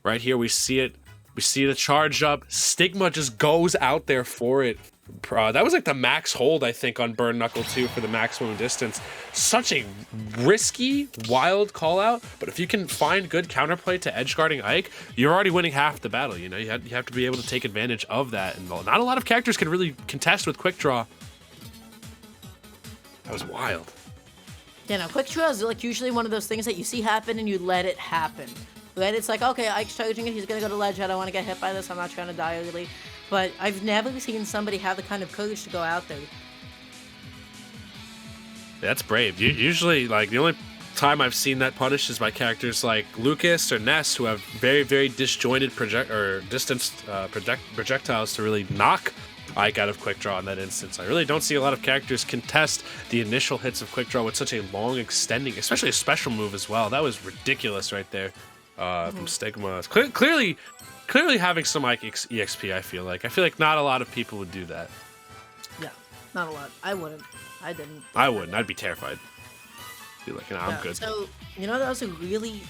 Right here, we see it. We see the charge up. Stigma just goes out there for it. That was like the max hold, I think, on Burn Knuckle 2 for the maximum distance. Such a risky, wild call out, but if you can find good counterplay to edge guarding Ike, you're already winning half the battle. You know, you have to be able to take advantage of that, and not a lot of characters can really contest with quick draw. That was wild. Yeah, no, quick draw is like usually one of those things that you see happen and you let it happen. Right? It's like, okay, Ike's charging it, he's gonna go to ledge, I don't want to get hit by this, I'm not trying to die early. But I've never seen somebody have the kind of courage to go out there. That's brave. Usually, like, the only time I've seen that punished is by characters like Lucas or Ness, who have very, very disjointed distanced projectiles to really knock Ike out of quick draw in that instance. I really don't see a lot of characters contest the initial hits of quick draw with such a long extending, especially a special move as well. That was ridiculous right there. from Stigma. Clearly having some like EXP. I feel like not a lot of people would do that. Yeah, not a lot. I wouldn't. I didn't. I wouldn't. I'd be terrified. Be like, I'm good. So that was a really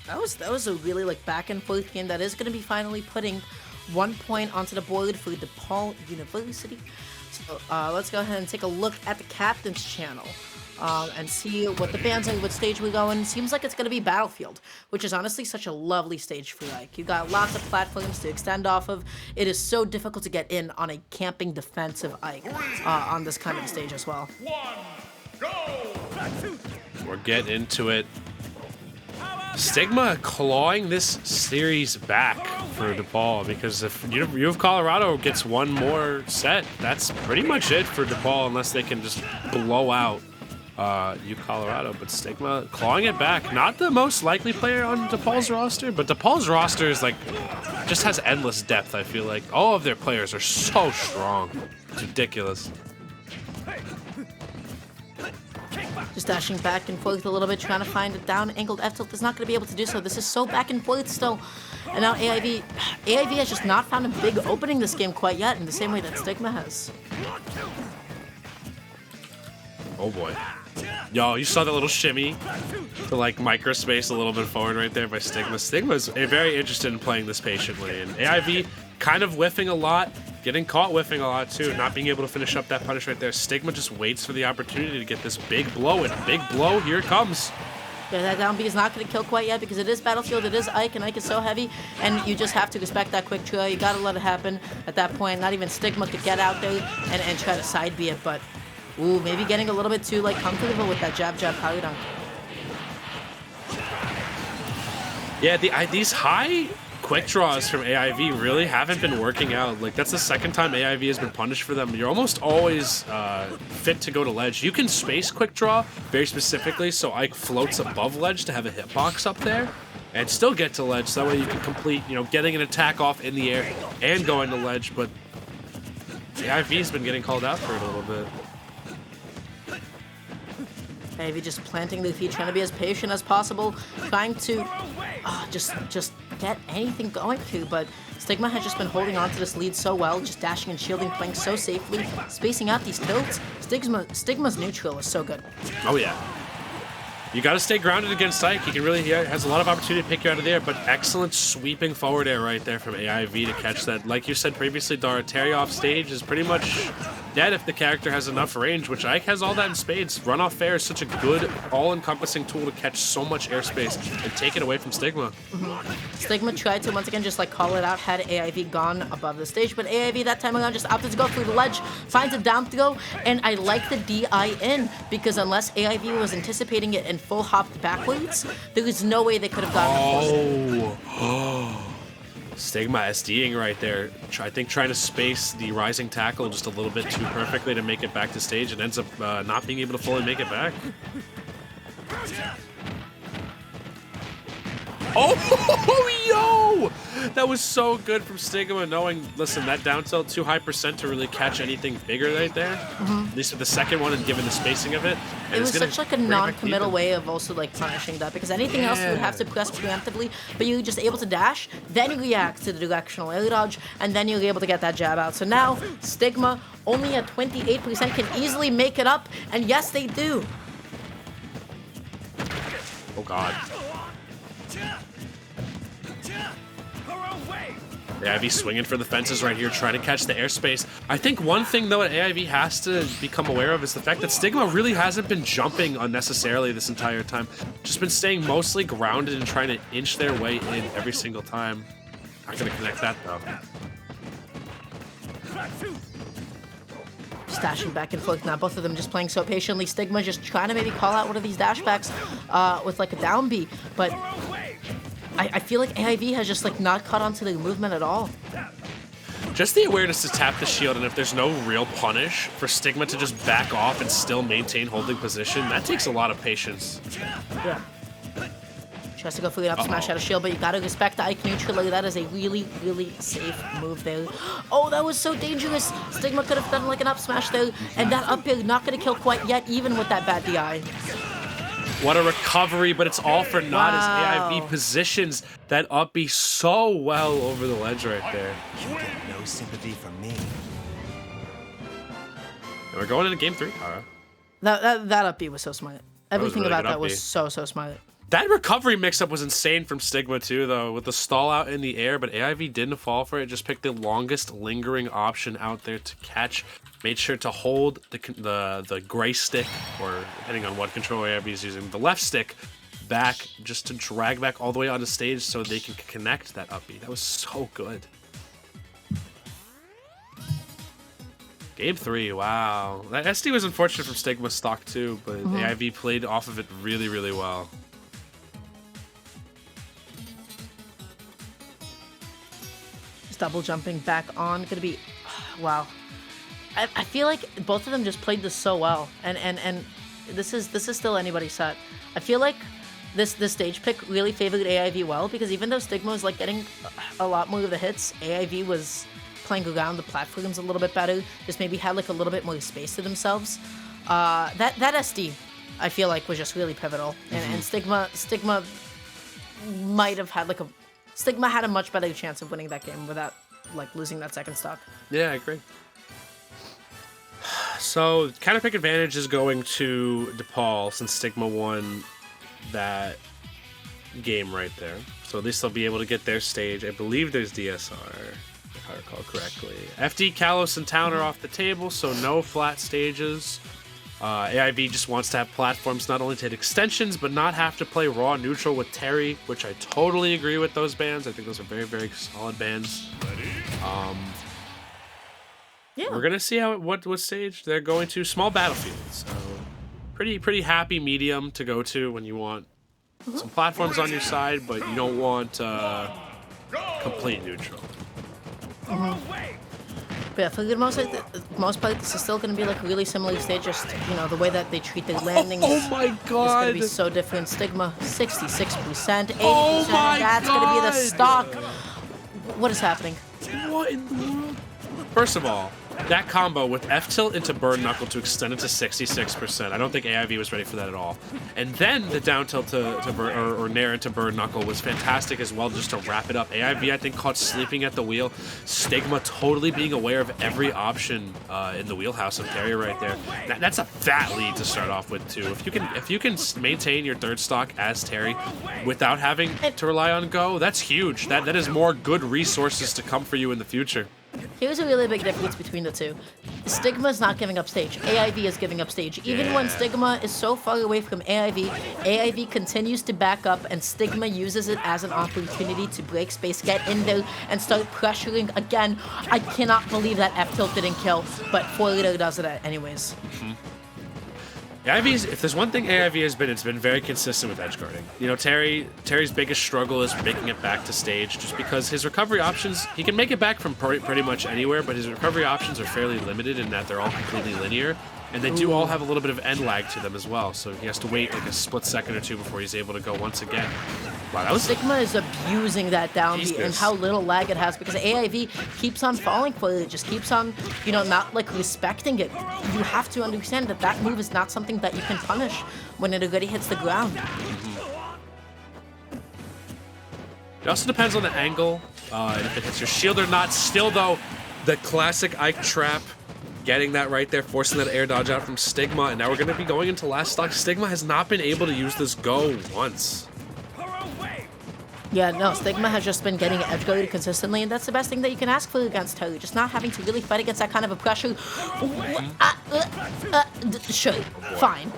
that was a really back and forth game that is going to be finally putting 1 point onto the board for DePaul University. So let's go ahead and take a look at the captain's channel and see what the bands are, what stage we're going. Seems like it's going to be Battlefield, which is honestly such a lovely stage for Ike. You got lots of platforms to extend off of. It is so difficult to get in on a camping defensive Ike on this kind of stage as well. We're getting into it. Stigma clawing this series back for DePaul, because if U of Colorado gets one more set, that's pretty much it for DePaul, unless they can just blow out U Colorado. But Stigma clawing it back. Not the most likely player on DePaul's roster, but DePaul's roster is just has endless depth. I feel like all of their players are so strong. It's ridiculous. Just dashing back and forth a little bit, trying to find a down-angled F-tilt. Is not going to be able to do so. This is so back and forth still. And now AIV has just not found a big opening this game quite yet, in the same way that Stigma has. Oh boy. Yo, you saw the little shimmy to microspace a little bit forward right there by Stigma. Stigma's very interested in playing this patiently, and AIV kind of whiffing a lot, getting caught whiffing a lot too, not being able to finish up that punish right there. Stigma just waits for the opportunity to get this big blow, and big blow, here it comes. Yeah, that down B is not going to kill quite yet because it is Battlefield, it is Ike, and Ike is so heavy, and you just have to respect that quick trio. You got to let it happen at that point. Not even Stigma could get out there and try to side B it, but ooh, maybe getting a little bit too comfortable with that jab power dunk. Yeah, these high quick draws from AIV really haven't been working out. That's the second time AIV has been punished for them. You're almost always fit to go to ledge. You can space quick draw very specifically, so Ike floats above ledge to have a hitbox up there and still get to ledge. So that way you can complete, getting an attack off in the air and going to ledge. But AIV's been getting called out for it a little bit. Maybe just planting the feet, trying to be as patient as possible, trying to just get anything going to, but Stigma has just been holding on to this lead so well, just dashing and shielding, playing so safely, spacing out these tilts. Stigma's neutral is so good. Oh yeah. You got to stay grounded against Ike. He has a lot of opportunity to pick you out of there, but excellent sweeping forward air right there from AIV to catch that. Like you said previously, Dara, Terry off stage is pretty much dead if the character has enough range, which Ike has all that in spades. Run off fair is such a good, all-encompassing tool to catch so much airspace and take it away from Stigma. Stigma tried to once again just call it out had AIV gone above the stage, but AIV that time around just opted to go through the ledge, finds a down throw, and I like the DI in, because unless AIV was anticipating it and full hopped backwards, there was no way they could have gotten Oh. Stigma SDing right there. I think trying to space the rising tackle just a little bit too perfectly to make it back to stage, and ends up not being able to fully make it back. Oh, yo! That was so good from Stigma, knowing, listen, that down tilt, too high percent to really catch anything bigger right there. At least with the second one and given the spacing of it. And it was such a non-committal way of also punishing that, because anything else you would have to press preemptively, but you're just able to dash, then you react to the directional air dodge, and then you're able to get that jab out. So now, Stigma, only at 28%, can easily make it up, and yes, they do. Oh, God. AIV swinging for the fences right here, trying to catch the airspace. I think one thing, though, that AIV has to become aware of is the fact that Stigma really hasn't been jumping unnecessarily this entire time. Just been staying mostly grounded and trying to inch their way in every single time. Not going to connect that, though. Just dashing back and forth now, both of them just playing so patiently. Stigma just trying to maybe call out one of these dashbacks with a down B, but I feel like AIV has just not caught on to the movement at all. Just the awareness to tap the shield, and if there's no real punish, for Stigma to just back off and still maintain holding position, that takes a lot of patience. Yeah. Tries to go for the up smash out of shield, but you gotta respect the Ike neutral. That is a really, really safe move there. Oh, that was so dangerous. Stigma could have done an up smash there, and that up air not gonna kill quite yet, even with that bad DI. What a recovery, but it's all for naught Wow. as AIV positions that up B so well over the ledge right there. You get no sympathy from me. And we're going into game 3, Kara. That up B was so smart. Everything really about good that up was B. so smart. That recovery mix-up was insane from Stigma too, though, with the stall out in the air, but AIV didn't fall for it, just picked the longest lingering option out there to catch. Made sure to hold the gray stick, or depending on what controller AIV is using, the left stick, back, just to drag back all the way onto stage so they can connect that up B. That was so good. Game 3, wow. That SD was unfortunate from Stigma's stock too, but AIV played off of it really, really well. Just double jumping back on, gonna be, wow. I feel like both of them just played this so well, and this is still anybody's set. I feel like this stage pick really favored AIV well, because even though Stigma was like getting a lot more of the hits, AIV was playing around the platforms a little bit better. Just maybe had like a little bit more space to themselves. That SD, I feel like, was just really pivotal, and Stigma might have had like Stigma had a much better chance of winning that game without like losing that second stock. Yeah, I agree. So, counter-pick advantage is going to DePaul since Stigma won that game right there. So at least they'll be able to get their stage. I believe there's DSR, if I recall correctly. FD, Kalos, and Town are off the table, so no flat stages. AIV just wants to have platforms not only to hit extensions, but not have to play raw neutral with Terry, which I totally agree with those bans. I think those are very, very solid bans. Yeah. We're gonna see what stage they're going to. Small battlefield, so pretty happy medium to go to when you want some platforms on your side, but you don't want complete neutral. But yeah, for the most part, this is still going to be like a really similar stage. Just the way that they treat the landings. Oh my Is going god! to be so different. Stigma 66%, 80%. Oh my That's going to be the God. stock. What is happening? What in the world? First of all, that combo with F tilt into Bird Knuckle to extend it to 66%. I don't think AIV was ready for that at all. And then the down tilt to Bird, or Nair into Bird Knuckle was fantastic as well, just to wrap it up. AIV, I think, caught sleeping at the wheel. Stigma totally being aware of every option in the wheelhouse of Terry right there. That's a fat lead to start off with too. If you can maintain your third stock as Terry without having to rely on Go, that's huge. That is more good resources to come for you in the future. Here's a really big difference between the two. Stigma is not giving up stage. AIV is giving up stage. Even when Stigma is so far away from AIV, AIV continues to back up, and Stigma uses it as an opportunity to break space, get in there, and start pressuring again. I cannot believe that F-tilt didn't kill, but Forlito does it anyways. AIV's, if there's one thing AIV has been, it's been very consistent with edge guarding. Terry's biggest struggle is making it back to stage, just because his recovery options, he can make it back from pretty much anywhere, but his recovery options are fairly limited in that they're all completely linear, and they do all have a little bit of end lag to them as well, so he has to wait like a split second or two before he's able to go once again. Wow, that was Stigma is abusing that down B and Jesus. how little lag it has, because AIV keeps on falling for it. It just keeps on, not like respecting it. You have to understand that that move is not something that you can punish when it already hits the ground. It also depends on the angle, and if it hits your shield or not. Still, though, the classic Ike trap, getting that right there, forcing that air dodge out from Stigma, and now we're going to be going into last stock. Stigma has not been able to use this Go once. Yeah, no, Stigma has just been getting edge guarded consistently, and that's the best thing that you can ask for against her. Just not having to really fight against that kind of a pressure. Sure, fine.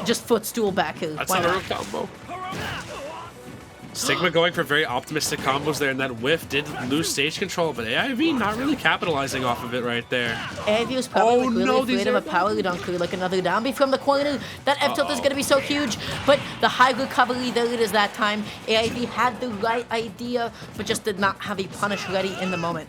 Just footstool back here. That's Why a not? real combo. Stigma going for very optimistic combos there, and that whiff did lose stage control, but AIV not really capitalizing off of it right there. AIV was probably Oh, really no, these afraid of a are- power dunker, like another down B from the corner. That F-tilt is going to be so huge, but the high recovery, there it is that time. AIV had the right idea, but just did not have a punish ready in the moment.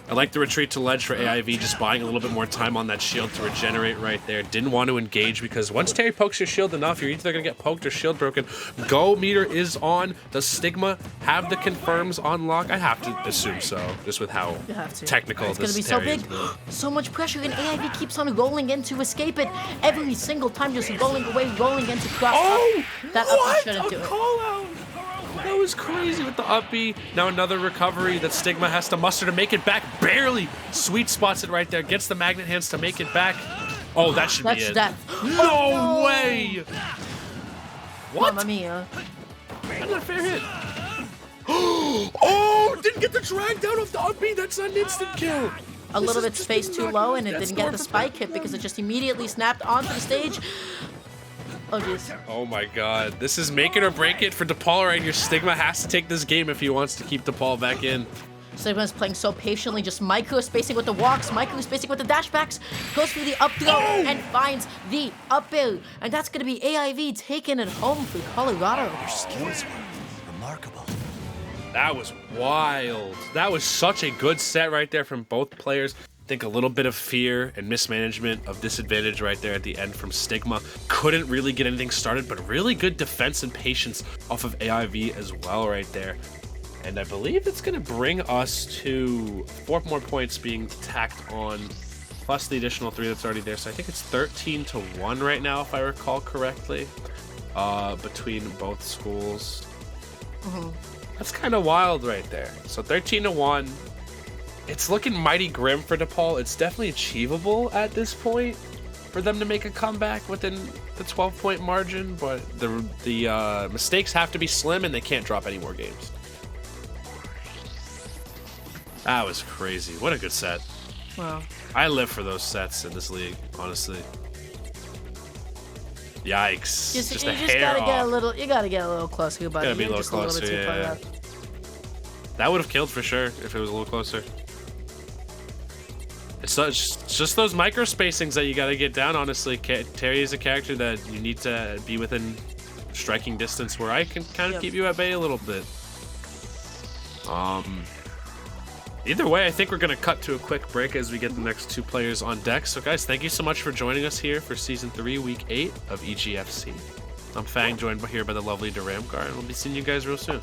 I like the retreat to ledge for AIV, just buying a little bit more time on that shield to regenerate right there. Didn't want to engage because once Terry pokes your shield enough, you're either going to get poked or shield broken. Go meter is on. Does Stigma have the confirms on lock? I have to assume so, just with how technical it's this gonna be so Terry big. is. So much pressure, and AIV keeps on rolling in to escape it. Every single time, just rolling away, rolling into cross up. That up shouldn't do it. Call out! That was crazy with the up B. Now another recovery that Stigma has to muster to make it back. Barely sweet spots it right there. Gets the magnet hands to make it back. Oh, that should be it. That's death. No way! What? Mamma mia. That's not a fair hit. Oh, didn't get the drag down off the up B. That's an instant kill. A little bit spaced too low, and it didn't get the spike hit because it just immediately snapped onto the stage. Oh, jeez. Oh my god. This is make it or break it for DePaul right here. Stigma has to take this game if he wants to keep DePaul back in. Stigma's playing so patiently, just micro-spacing with the walks, micro-spacing with the dashbacks, goes for the up throw, and finds the up air. And that's going to be AIV taking it home for Colorado. Skills were remarkable. That was wild. That was such a good set right there from both players. I think a little bit of fear and mismanagement of disadvantage right there at the end from Stigma. Couldn't really get anything started, but really good defense and patience off of AIV as well right there. And I believe it's going to bring us to 4 more points being tacked on, plus the additional 3 that's already there. So I think it's 13-1 right now, if I recall correctly, between both schools. That's kind of wild right there. So 13-1. It's looking mighty grim for DePaul. It's definitely achievable at this point for them to make a comeback within the 12-point margin, but the mistakes have to be slim and they can't drop any more games. That was crazy. What a good set. Wow. I live for those sets in this league, honestly. Yikes. You just gotta get a little. You gotta get a little closer, buddy. Gotta be a You're little just closer, bit too far yeah. out. That would have killed for sure if it was a little closer. It's just those micro spacings that you got to get down, honestly. Terry is a character that you need to be within striking distance where I can kind of keep you at bay a little bit. Either way, I think we're going to cut to a quick break as we get the next 2 players on deck. So guys, thank you so much for joining us here for Season 3, Week 8 of EGFC. I'm Fang, joined here by the lovely Duramgar, and we'll be seeing you guys real soon.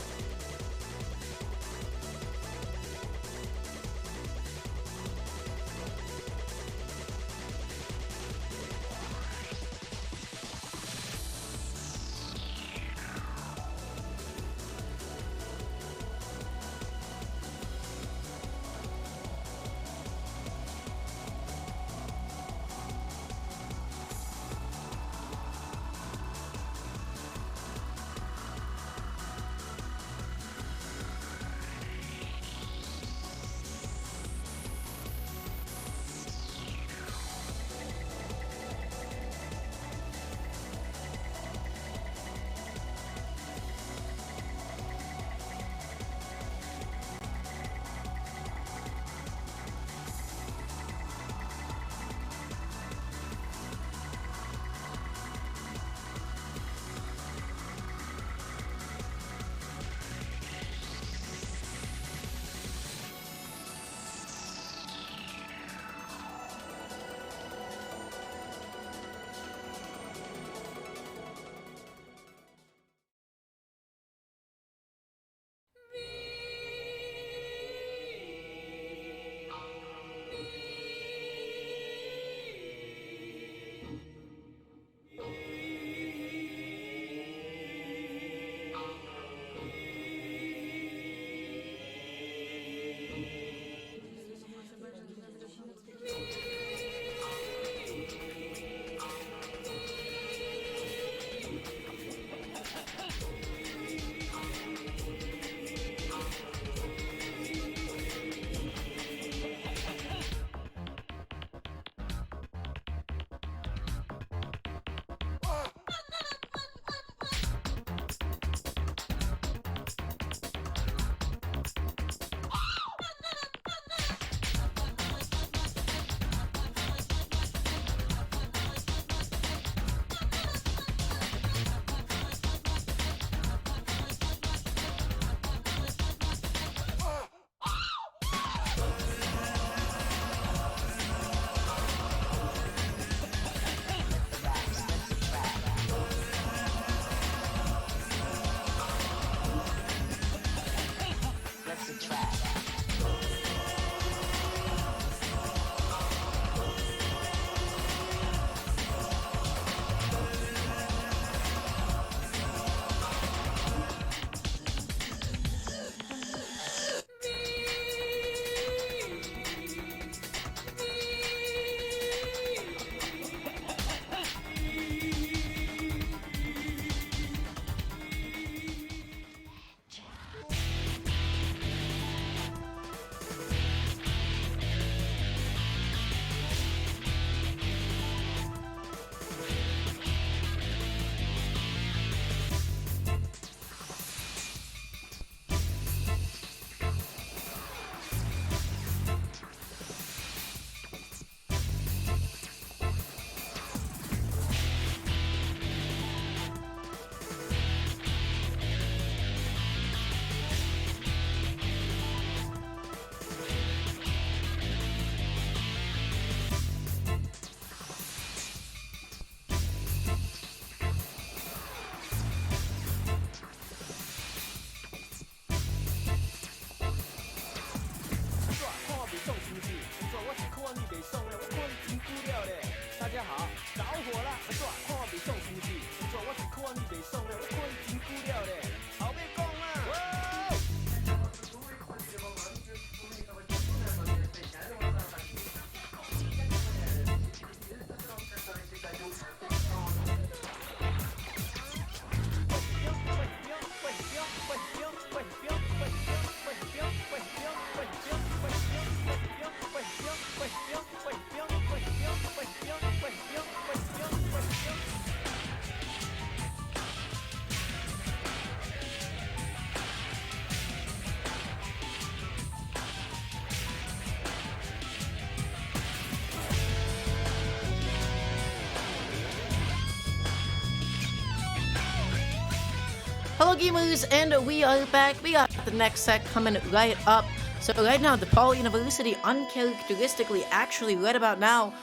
Hello gamers, and we are back. We got the next set coming right up. So right now, DePaul University uncharacteristically actually right about now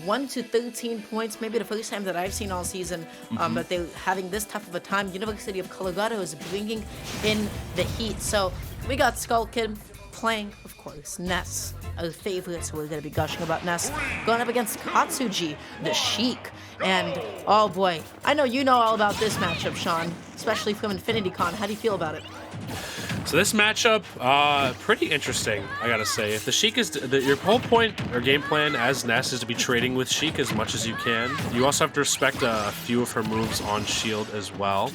1-13 points, maybe the first time that I've seen all season, but they're having this tough of a time. University of Colorado is bringing in the heat. So we got Skull Kid playing, of course, Ness, our favorite, so we're going to be gushing about Ness, going up against Katsuji, the Sheik. And, oh boy, I know you know all about this matchup, Sean, especially from Infinity Con. How do you feel about it? So this matchup, pretty interesting, I gotta say. If the Sheik is, your whole point or game plan as Ness is to be trading with Sheik as much as you can. You also have to respect a few of her moves on shield as well.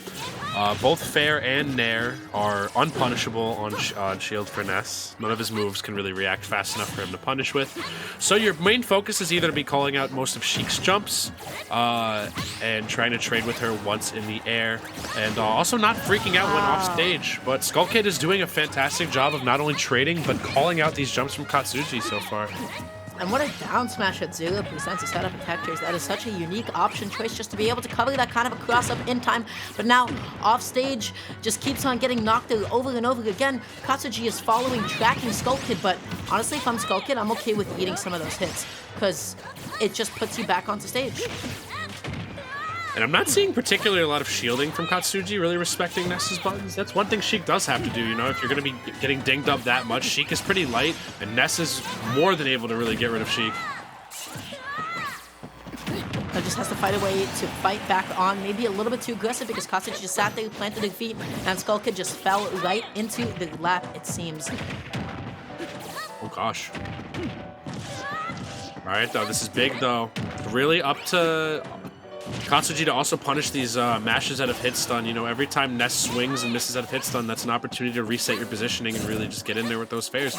Both Fair and Nair are unpunishable on shield for Ness. None of his moves can really react fast enough for him to punish with. So your main focus is either to be calling out most of Sheik's jumps and trying to trade with her once in the air, and also not freaking out when off stage. But Skull Kid is doing a fantastic job of not only trading, but calling out these jumps from Katsuji so far. And what a down smash at 0% to set up attackers. That is such a unique option choice just to be able to cover that kind of a cross-up in time. But now, off stage, just keeps on getting knocked out over and over again. Katsuji is following, tracking Skull Kid, but honestly, if I'm Skull Kid, I'm okay with eating some of those hits, because it just puts you back onto stage. And I'm not seeing particularly a lot of shielding from Katsuji, really respecting Ness's buttons. That's one thing Sheik does have to do, you know, if you're going to be getting dinged up that much. Sheik is pretty light, and Ness is more than able to really get rid of Sheik. Just has to fight a way to fight back on, maybe a little bit too aggressive, because Katsuji just sat there, planted their feet, and Skull Kid just fell right into the lap, it seems. Oh gosh. Alright, though, this is big, though. Really up to Katsuji to also punish these mashes out of hit stun. You know, every time Ness swings and misses out of hit stun, that's an opportunity to reset your positioning and really just get in there with those fares.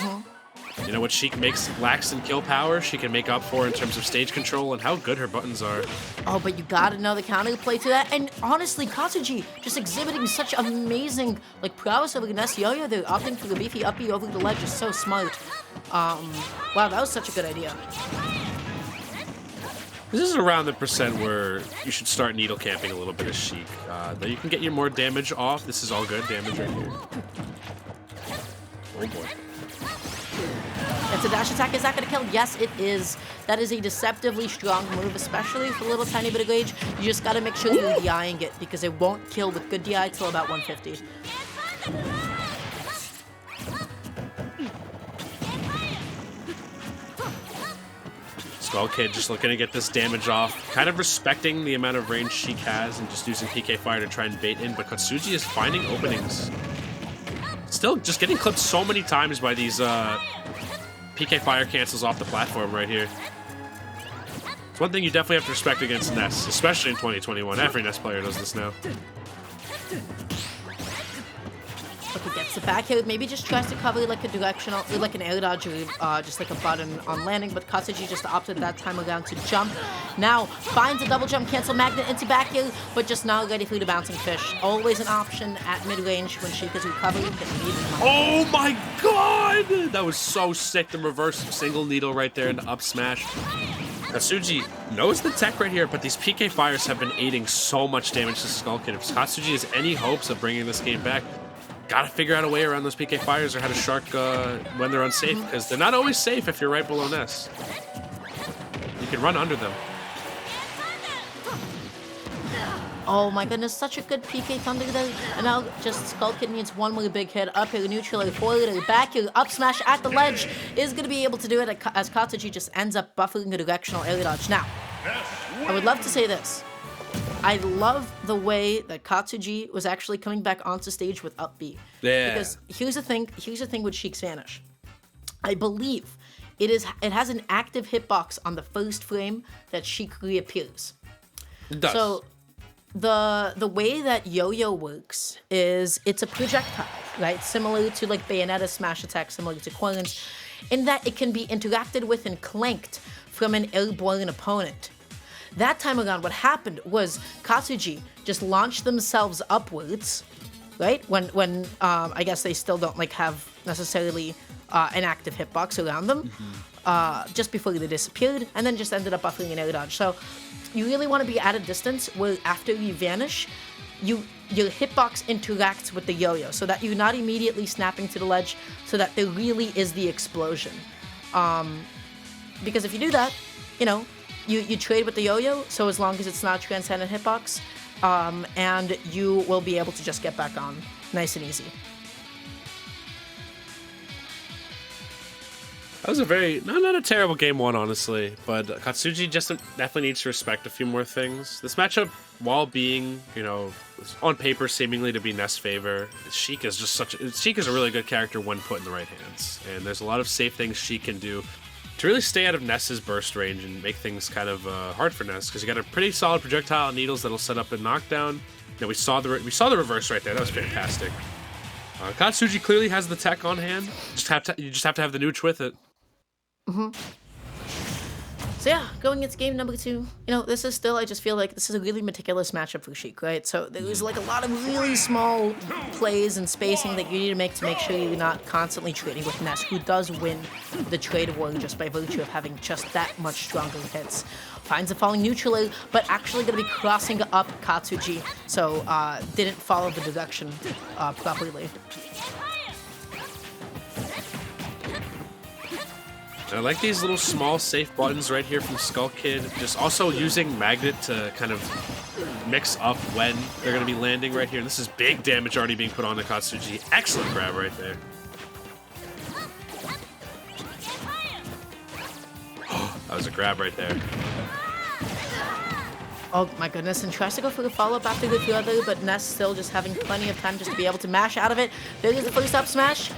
You know, what Sheik lacks in kill power, she can make up for in terms of stage control and how good her buttons are. Oh, but you gotta know the counterplay to that. And honestly, Katsuji just exhibiting such amazing, like, prowess over Ness. Yo-Yo, they're opting for the beefy uppy over the ledge is so smart. Wow, that was such a good idea. This is around the percent where you should start needle camping a little bit of Sheik. Though you can get your more damage off. This is all good damage right here. Oh boy. It's a dash attack. Is that going to kill? Yes, it is. That is a deceptively strong move, especially with a little tiny bit of rage. You just got to make sure you're DIing it, because it won't kill with good DI till about 150. Skull Kid just looking to get this damage off, kind of respecting the amount of range Sheik has and just using PK Fire to try and bait in, but Katsuji is finding openings. Still just getting clipped so many times by these PK Fire cancels off the platform right here. It's one thing you definitely have to respect against Ness, especially in 2021. Every Ness player does this now. Okay, gets the back hit, maybe just tries to cover like a directional, like an air dodge, or just like a button on landing, but Katsuji just opted that time around to jump. Now, finds a double jump cancel magnet into back heel, but just now ready for the bouncing fish. Always an option at mid-range when Sheik is recovering. Oh my god! That was so sick, the reverse single needle right there and the up smash. Katsuji knows the tech right here, but these PK Fires have been aiding so much damage to Skull Kid. If Katsuji has any hopes of bringing this game back, gotta figure out a way around those PK Fires or how to shark when they're unsafe, because they're not always safe if you're right below Ness. You can run under them. Oh my goodness, such a good PK Thunder there. And now just Skull Kid needs one more big hit. Up here, neutral, forward, back here, up smash at the ledge. Is going to be able to do it as Katsuji just ends up buffering a directional air dodge. Now, I would love to say this. I love the way that Katsuji was actually coming back onto stage with up B. Yeah. Because here's the thing with Sheik's Vanish. I believe it has an active hitbox on the first frame that Sheik reappears. It does. So the way that Yo-Yo works is it's a projectile, right? Similar to like Bayonetta smash attack, similar to Corlin's, in that it can be interacted with and clanked from an airborne opponent. That time around, what happened was Katsuji just launched themselves upwards, right? When I guess they still don't like have necessarily an active hitbox around them, just before they disappeared, and then just ended up buffering an air dodge. So you really want to be at a distance where after you vanish, your hitbox interacts with the yo-yo so that you're not immediately snapping to the ledge, so that there really is the explosion. Because if you do that, you know, you trade with the yo-yo, so as long as it's not transcendent hitbox, and you will be able to just get back on nice and easy. That was a very, not a terrible game one, honestly, but Katsuji just definitely needs to respect a few more things. This matchup, while being, you know, on paper seemingly to be Ness' favor, Sheik is just Sheik is a really good character when put in the right hands, and there's a lot of safe things she can do to really stay out of Ness's burst range and make things kind of hard for Ness, because you got a pretty solid projectile and needles that'll set up a knockdown. You know, we saw the reverse right there. That was fantastic. Katsuji clearly has the tech on hand. You just have to have the nooch with it. So yeah, going into game number 2, you know, this is still, I just feel like this is a really meticulous matchup for Sheik, right? So there's like a lot of really small plays and spacing that you need to make sure you're not constantly trading with Ness, who does win the trade war just by virtue of having just that much stronger hits. Finds a falling neutral, but actually going to be crossing up Katsuji, so didn't follow the deduction properly. And I like these little small safe buttons right here from Skull Kid. Just also using Magnet to kind of mix up when they're going to be landing right here. This is big damage already being put on to Katsuji. Excellent grab right there. That was a grab right there. Oh my goodness, and tries to go for the follow-up after the other, but Ness still just having plenty of time just to be able to mash out of it. There is the first up smash.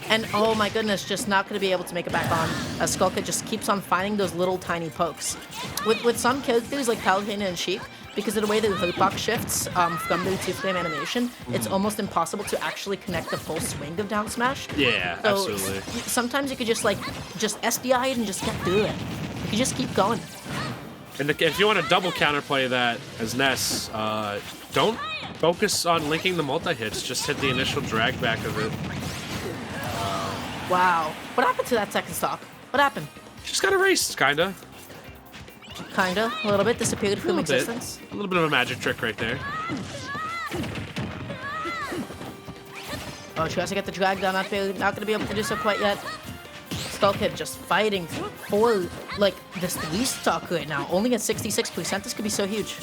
And oh my goodness, just not going to be able to make it back on, as Skull Kid just keeps on finding those little tiny pokes. With some characters like Palutena and Sheik, because of the way the hitbox shifts from their 2-frame animation, it's almost impossible to actually connect the full swing of down smash. Yeah, So absolutely. sometimes you could just SDI it and just get through it. You could just keep going. And if you want to double counterplay that as Ness, don't focus on linking the multi-hits, just hit the initial drag back of it. Wow. What happened to that second stock? What happened? Just got erased, kinda. Kinda. A little bit. Disappeared from existence. A little bit of a magic trick right there. Oh, tries to get the drag down. Not going to be able to do so quite yet. Skull Kid just fighting for, like, this 3-stock right now. Only at 66%. This could be so huge.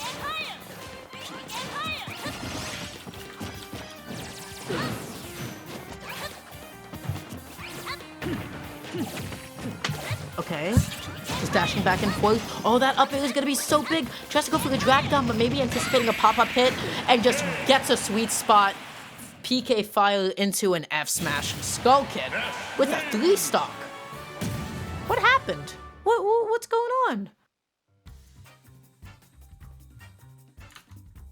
Okay. Just dashing back and forth. Oh, that up air is going to be so big. Tries to go for the drag down, but maybe anticipating a pop-up hit and just gets a sweet spot. PK fire into an F smash. Skull Kid with a 3-stock. What happened? What's going on?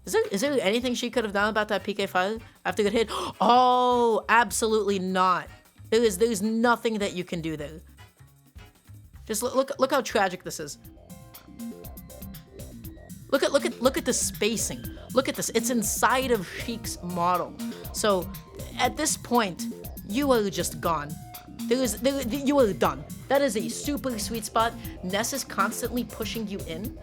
Is there anything she could have done about that PK fire after it hit? Oh, absolutely not. There's nothing that you can do there. Just look how tragic this is. Look at the spacing. Look at this. It's inside of Sheik's model. So at this point, you are just gone. You are done. That is a super sweet spot. Ness is constantly pushing you in.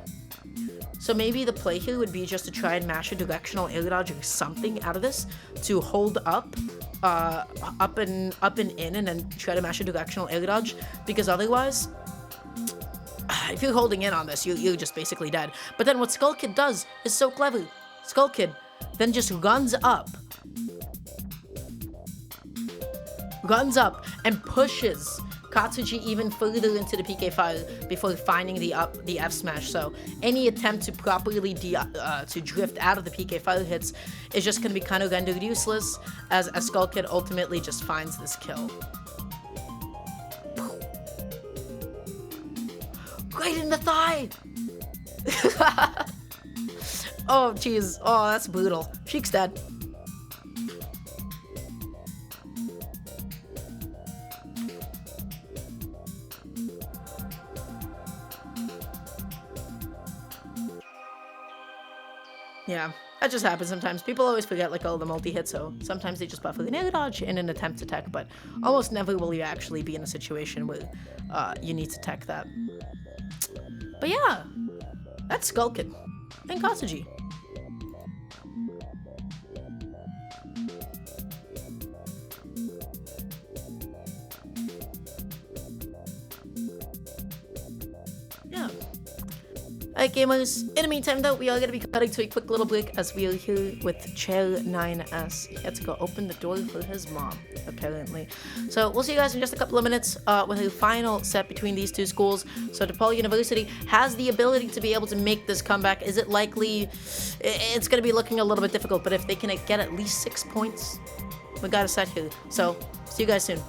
So maybe the play here would be just to try and mash a directional air dodge or something out of this to hold up and in, and then try to mash a directional air dodge, because otherwise, if you're holding in on this, you're just basically dead. But then what Skull Kid does is so clever. Skull Kid then just runs up and pushes Katsuji even further into the PK fire before finding the F smash. So any attempt to properly to drift out of the PK fire hits is just going to be kind of rendered useless, as Skull Kid ultimately just finds this kill. Right in the thigh! Oh, jeez. Oh, that's brutal. Sheik's dead. Yeah, that just happens sometimes. People always forget, like, all the multi-hits, so sometimes they just buffer the air dodge in an attempt to tech, but almost never will you actually be in a situation where you need to tech that. But yeah, that's Skull Kid and Katsuji. Alright, gamers. In the meantime, though, we are going to be cutting to a quick little break as we are here with Chair 9S. He had to go open the door for his mom, apparently. So we'll see you guys in just a couple of minutes with a final set between these two schools. So DePaul University has the ability to be able to make this comeback. Is it likely? It's going to be looking a little bit difficult, but if they can get at least 6 points, we got a set here. So see you guys soon.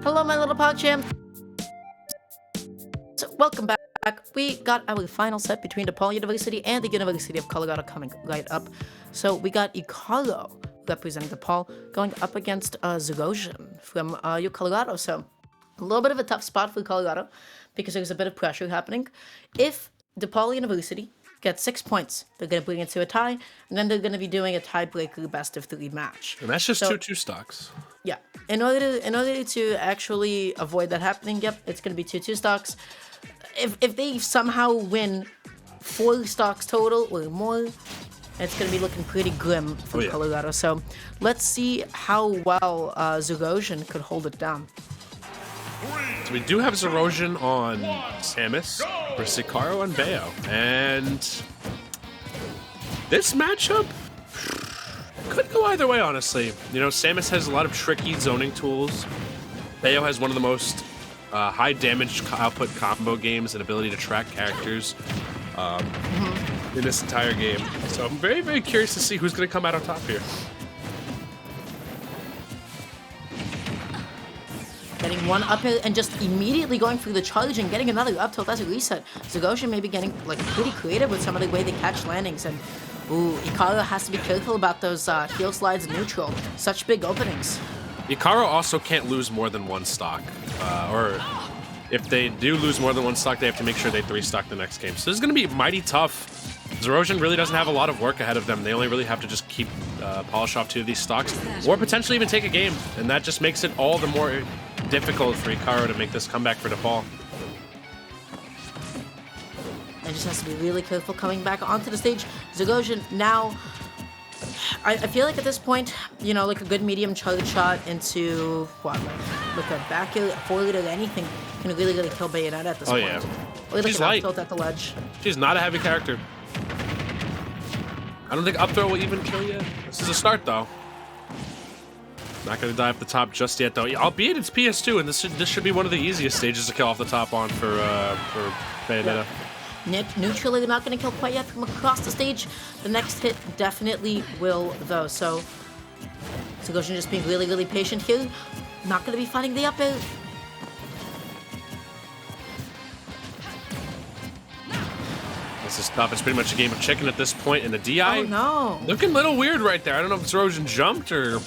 Hello, my little PogChamps. So, welcome back. We got our final set between DePaul University and the University of Colorado coming right up. So we got Icaro representing DePaul going up against Zagosian from Colorado. So a little bit of a tough spot for Colorado because there's a bit of pressure happening. If DePaul University gets 6 points, they're going to bring it to a tie, and then they're going to be doing a tiebreaker best of 3 match. And that's just two stocks. Yeah. In order to actually avoid that happening, yep, it's going to be 2 stocks. If they somehow win 4 stocks total or more, it's going to be looking pretty grim for Colorado. So let's see how well Zagosian could hold it down. So we do have Zagosian on Samus versus Icaro on Bayo. And this matchup could go either way, honestly. You know, Samus has a lot of tricky zoning tools. Bayo has one of the most high damage output combo games and ability to track characters in this entire game. So I'm very, very curious to see who's going to come out on top here. Getting one up hill and just immediately going through the charge and getting another up tilt as a reset. Zagosian maybe getting like pretty creative with some of the way they catch landings. And ooh, Icaro has to be careful about those heel slides in neutral. Such big openings. Icaro also can't lose more than 1 stock. Or if they do lose more than 1 stock, they have to make sure they 3-stock the next game. So this is going to be mighty tough. Zagosian really doesn't have a lot of work ahead of them. They only really have to just keep polish off 2 of these stocks, or potentially even take a game. And that just makes it all the more difficult for Icaro to make this comeback for DePaul. And just has to be really careful coming back onto the stage. Zagosian now, I feel like at this point, you know, like a good medium charge shot into what, like a back air, forward or anything can really, really kill Bayonetta at this point. Yeah. Or like She's an up light. tilt at the ledge. She's not a heavy character. I don't think up throw will even kill you. This is a start, though. Not going to die off the top just yet, though. Albeit it's PS2, and this should be one of the easiest stages to kill off the top on for Bayonetta. Yeah. Neutrally not going to kill quite yet from across the stage. The next hit definitely will, though. So Zagosian just being really, really patient here. Not going to be fighting the up air. This is tough. It's pretty much a game of chicken at this point, and the DI Oh no. looking a little weird right there. I don't know if Zagosian jumped or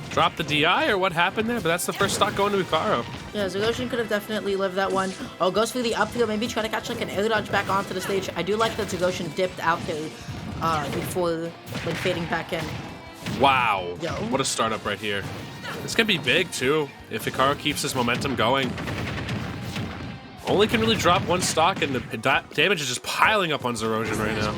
dropped the DI or what happened there, but that's the first stock going to Icaro. Yeah, Zagosian could have definitely lived that one. Oh, goes for the up throw, maybe trying to catch like an air dodge back onto the stage. I do like that Zagosian dipped out there before like fading back in. Wow. Yo. What a startup right here. This can be big, too, if Icaro keeps this momentum going. Only can really drop 1 stock, and the damage is just piling up on Zagosian right now.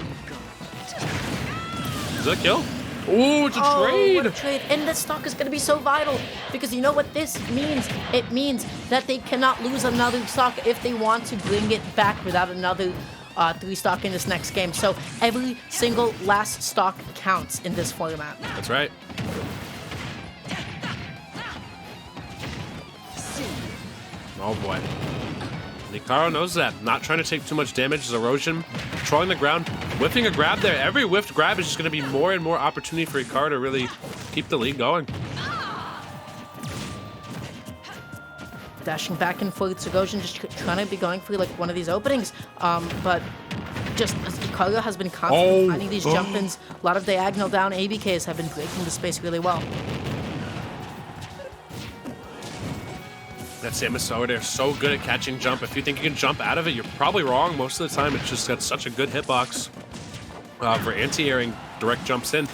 Is that a kill? Ooh, it's a trade! What a trade. And this stock is going to be so vital because you know what this means? It means that they cannot lose another stock if they want to bring it back without another 3 stock in this next game. So every single last stock counts in this format. That's right. Oh boy. Icaro knows that. Not trying to take too much damage. Zagosian controlling the ground, whiffing a grab there. Every whiffed grab is just going to be more and more opportunity for Icaro to really keep the lead going. Dashing back and forth, Zagosian just trying to be going for like one of these openings. But just as Icaro has been constantly finding these jump-ins. A lot of diagonal down ABKs have been breaking the space really well. That Samus over there, so good at catching jump. If you think you can jump out of it, you're probably wrong. Most of the time, it's just got such a good hitbox for anti-airing direct jumps in.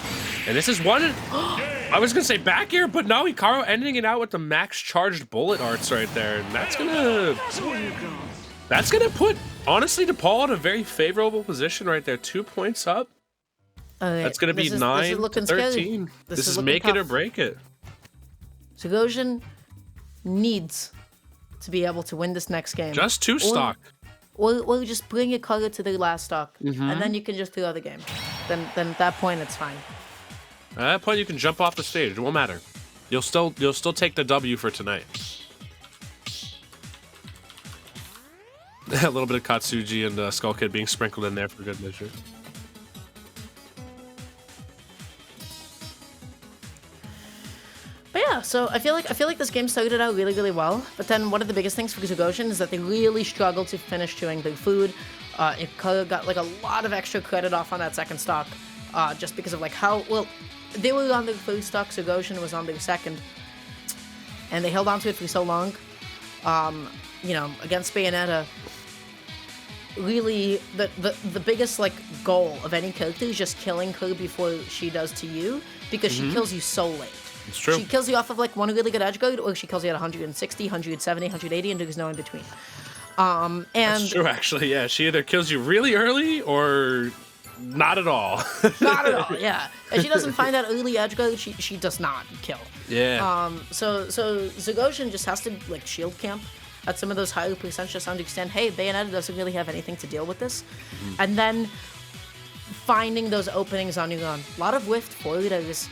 And this is one, I was gonna say back air, but no, Icaro ending it out with the max charged bullet arts right there. And that's gonna put, honestly, DePaul in a very favorable position right there. 2 points up. That's gonna be 9-13. This is make it or break it. Zagosian needs to be able to win this next game. Just 2 stock. Or just bring Icaro to their last stock, and then you can just throw the game. Then at that point, it's fine. At that point, you can jump off the stage. It won't matter. You'll still take the W for tonight. A little bit of Katsuji and Skull Kid being sprinkled in there for good measure. But yeah, Yeah, so I feel like this game started out really, really well, but then one of the biggest things for Zagosian is that they really struggled to finish chewing their food. It got like a lot of extra credit off on that second stock, just because of like how well they were on their first stock, Zagosian was on their second, and they held on to it for so long. You know, against Bayonetta, really the biggest like goal of any character is just killing her before she does to you, because she kills you so late. It's true. She kills you off of like one really good edge guard, or she kills you at 160, 170, 180, and there's no in between. And That's true, actually. Yeah, she either kills you really early or not at all. not at all, yeah. If she doesn't find that early edge guard, she does not kill. Yeah. So Zagosian just has to like shield camp at some of those higher percents, just understand, hey, Bayonetta doesn't really have anything to deal with this. And then finding those openings on your own. A lot of whiffed forwarders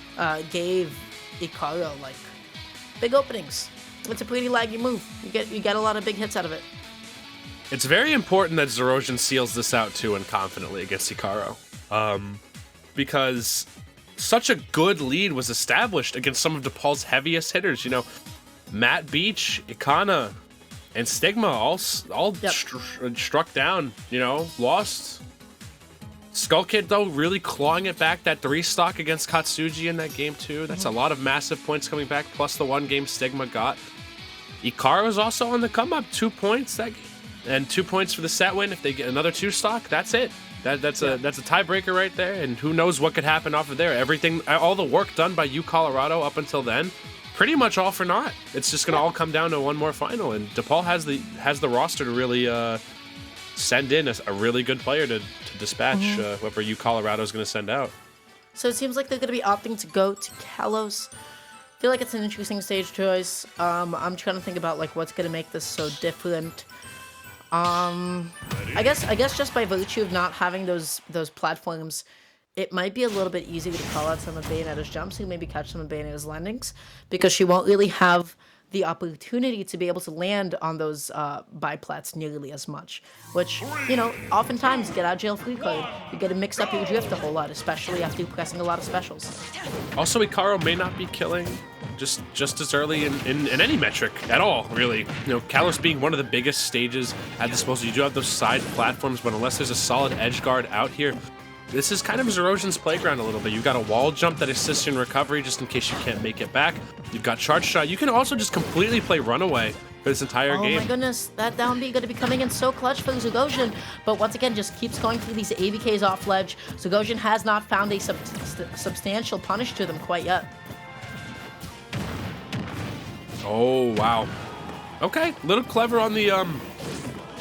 gave Icaro like big openings. It's a pretty laggy move. You get a lot of big hits out of it. It's very important that Zerosian seals this out too and confidently against Icaro. Because such a good lead was established against some of DePaul's heaviest hitters. You know, Matt Beach, Ikana, and Stigma all struck down, you know, lost. Skull Kid, though, really clawing it back. That 3 stock against Katsuji in that game, too. That's a lot of massive points coming back, plus the 1 game Stigma got. Icaro was also on the come-up, 2 points that game. And 2 points for the set win. If they get another 2 stock, that's it. That's a tiebreaker right there, and who knows what could happen off of there. Everything, all the work done by U Colorado up until then, pretty much all for naught. It's just gonna all come down to one more final, and DePaul has the roster to really send in a really good player to dispatch whoever U Colorado is gonna send out. So it seems like they're gonna be opting to go to Kalos. I feel like it's an interesting stage choice. I'm trying to think about like what's gonna make this so different. I guess just by virtue of not having those platforms, it might be a little bit easier to call out some of Bayonetta's jumps and maybe catch some of Bayonetta's landings, because she won't really have the opportunity to be able to land on those biplats nearly as much, which, you know, oftentimes get out of jail free card. You get to mix up your drift a whole lot, especially after pressing a lot of specials. Also, Icaro may not be killing just as early in any metric at all, really. You know, Kalos being one of the biggest stages at disposal, you do have those side platforms, but unless there's a solid edge guard out here, this is kind of Zerosian's playground a little bit. You've got a wall jump that assists in recovery just in case you can't make it back. You've got charge shot. You can also just completely play runaway for this entire game. Oh my goodness, that down B going to be coming in so clutch for Zagosian, but once again, just keeps going through these AVKs off ledge. Zagosian has not found a substantial punish to them quite yet. Oh, wow. Okay, a little clever on the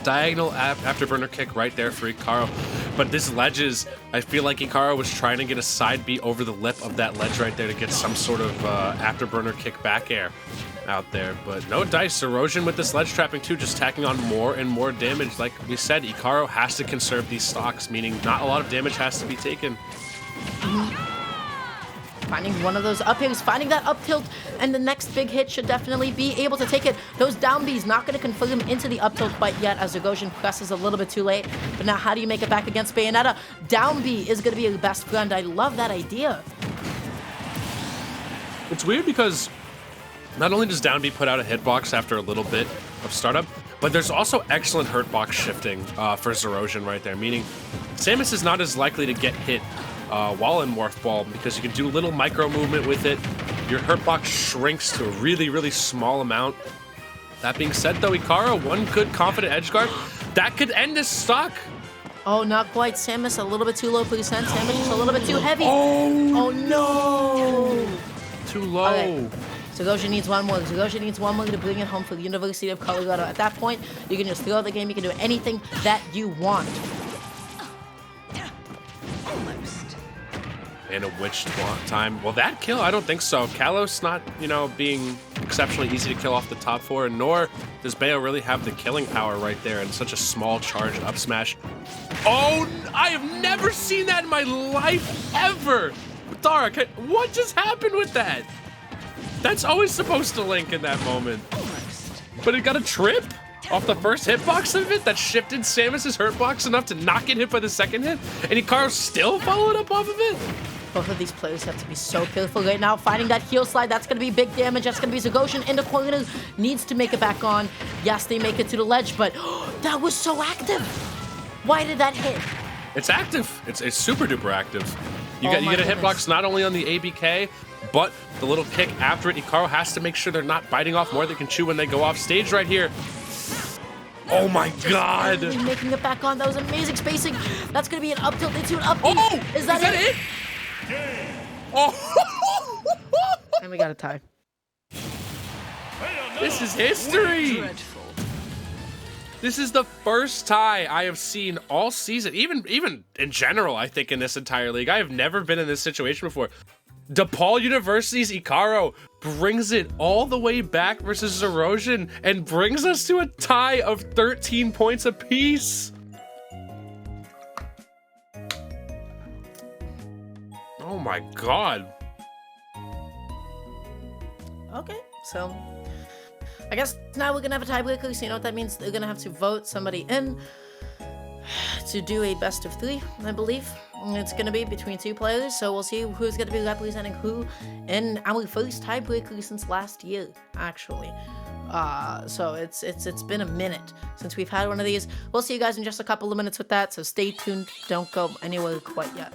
diagonal afterburner kick right there for Icaro. But this ledges, I feel like Icaro was trying to get a side B over the lip of that ledge right there to get some sort of afterburner kick back air out there. But no dice. Zerosian with this ledge trapping too, just tacking on more and more damage. Like we said, Icaro has to conserve these stocks, meaning not a lot of damage has to be taken. Finding one of those up hits, finding that up tilt, and the next big hit should definitely be able to take it. Those down Bs not going to confirm him into the up tilt quite yet, as Zagosian presses a little bit too late. But now how do you make it back against Bayonetta? Down B is going to be your best friend. I love that idea. It's weird because not only does down B put out a hitbox after a little bit of startup, but there's also excellent hurtbox shifting for Zerosian right there, meaning Samus is not as likely to get hit while in Morph Ball, because you can do a little micro movement with it. Your hurtbox shrinks to a really, really small amount. That being said, though, Icaro, one good confident edge guard, that could end this stock. Oh, not quite. Samus a little bit too low percent. Samus just a little bit too heavy. Oh no! Too low. Okay. Zagosian needs one more. Zagosian needs one more to bring it home for the University of Colorado. At that point, you can just throw the game. You can do anything that you want. And a witch time. Well, that kill, I don't think so. Kalos not, you know, being exceptionally easy to kill off the top 4, nor does Bayo really have the killing power right there in such a small charge up smash. Oh, I have never seen that in my life, ever. Dara, what just happened with that? That's always supposed to link in that moment. But it got a trip off the first hitbox of it that shifted Samus's hurtbox enough to not get hit by the second hit, and Icaro still followed up off of it? Both of these players have to be so careful right now. Finding that heel slide, that's going to be big damage. That's going to be Zagosian in the corner. Needs to make it back on. Yes, they make it to the ledge, but that was so active. Why did that hit? It's active. It's super duper active. You Oh get my a goodness. hitbox not only on the ABK, but the little kick after it. Ikaru has to make sure they're not biting off more they can chew when they go off stage right here. Oh my god! Barely making it back on. That was amazing spacing. That's going to be an up tilt into an up B. Oh! Is that it? Oh! And we got a tie. This is history! This is the first tie I have seen all season, even in general, I think, in this entire league. I have never been in this situation before. DePaul University's Ikaru brings it all the way back versus Erosion and brings us to a tie of 13 points apiece. Oh my god. Okay, so I guess now we're gonna have a tiebreaker. So you know what that means? They're gonna have to vote somebody in to do a best of 3, I believe. And it's gonna be between 2 players, so we'll see who's gonna be representing who in our first tiebreaker since last year, actually. So it's been a minute since we've had one of these. We'll see you guys in just a couple of minutes with that, so stay tuned. Don't go anywhere quite yet.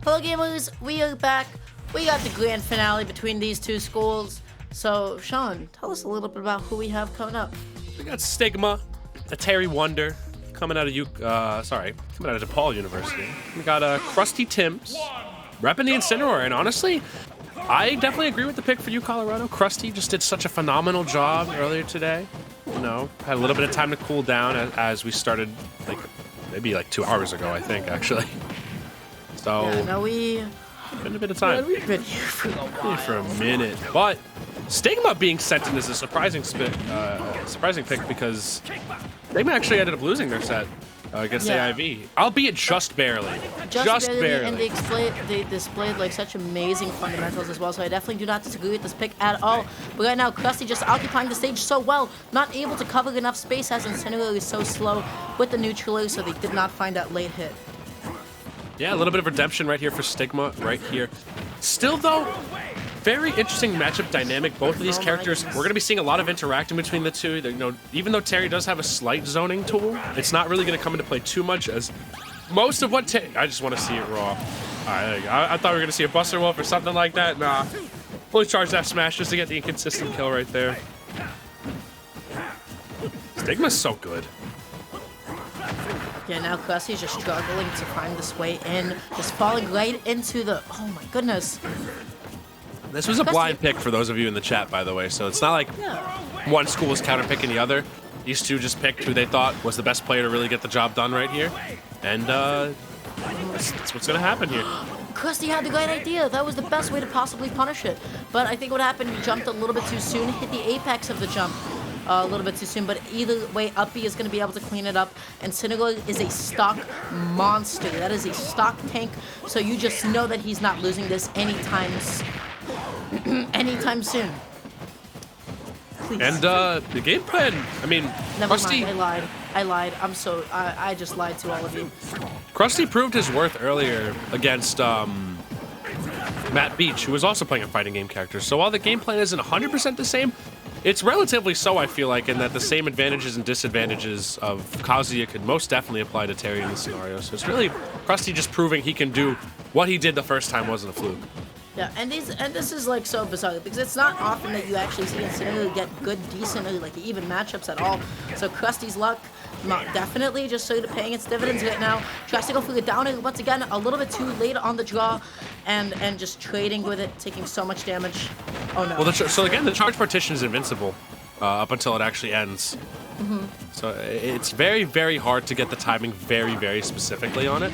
Hello gamers, we are back. We got the grand finale between these two schools. So, Sean, tell us a little bit about who we have coming up. We got Stigma, a Terry Wonder, coming out of DePaul University. We got Krusty Timms, repping the Incineroar, and honestly, I definitely agree with the pick for you, Colorado. Krusty just did such a phenomenal job earlier today. You know, had a little bit of time to cool down as we started, maybe 2 hours ago, I think, actually. So, Yeah, no, been a bit of time. we've been here for a while. For a minute, but Stigma being sent in is a surprising pick because Stigma actually ended up losing their set against Yeah. AIV, albeit just barely. Just barely, and they displayed like such amazing fundamentals as well. So I definitely do not disagree with this pick at all. But right now, Krusty just occupying the stage so well, not able to cover enough space as Incineroar is so slow with the neutraler, so they did not find that late hit. Yeah, a little bit of redemption right here for Stigma right here. Still though, very interesting matchup dynamic. Both of these characters, we're going to be seeing a lot of interacting between the two. You know, even though Terry does have a slight zoning tool, it's not really going to come into play too much as most of what I just want to see it raw. All right, I thought we were going to see a Buster Wolf or something like that. Nah, fully charged F smash just to get the inconsistent kill right there. Stigma's so good. Yeah, now Krusty's just struggling to find this way in, just falling right into the, oh my goodness. This was a blind pick for those of you in the chat, by the way, so it's not like one school was counterpicking the other. These two just picked who they thought was the best player to really get the job done right here. And that's what's going to happen here. Krusty had the great idea. That was the best way to possibly punish it. But I think what happened, he jumped a little bit too soon, hit the apex of the jump a little bit too soon. But either way, Uppy is going to be able to clean it up. And Incineroar is a stock monster. That is a stock tank. So you just know that he's not losing this anytime soon. Please. And the game plan, I mean, Never Krusty, mind, I lied. I just lied to all of you. Krusty proved his worth earlier against Matt Beach, who was also playing a fighting game character. So while the game plan isn't 100% the same, it's relatively so, I feel like, in that the same advantages and disadvantages of Kazuya could most definitely apply to Terry in this scenario. So it's really Krusty just proving he can do what he did the first time wasn't a fluke. Yeah, and this is like so bizarre because it's not often that you actually see Incineroar get good, decent, or like even matchups at all. So Krusty's luck definitely just sort of paying its dividends right now. Tries to go for the downer once again, a little bit too late on the draw, and just trading with it, taking so much damage. Oh no. Well, so again, the charge partition is invincible up until it actually ends. So it's very, very hard to get the timing very, very specifically on it.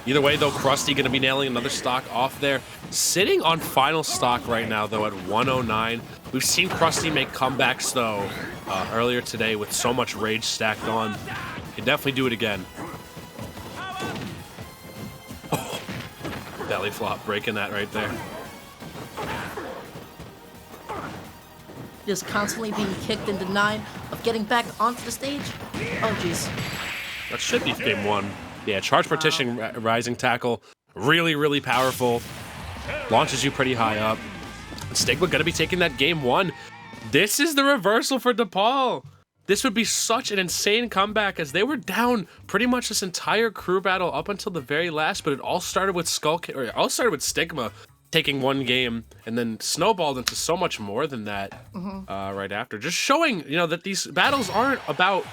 Either way, though, Krusty going to be nailing another stock off there. Sitting on final stock right now, though, at 109. We've seen Krusty make comebacks, though, earlier today with so much rage stacked on. Can definitely do it again. Oh, belly flop, breaking that right there. Just constantly being kicked and denied of getting back onto the stage. Oh jeez. That should be game one. Yeah, charge partition, rising tackle, really, really powerful. Launches you pretty high up. And Stigma gonna be taking that game one. This is the reversal for DePaul. This would be such an insane comeback as they were down pretty much this entire crew battle up until the very last, but it all started with Stigma taking one game and then snowballed into so much more than that right after. Just showing, you know, that these battles aren't about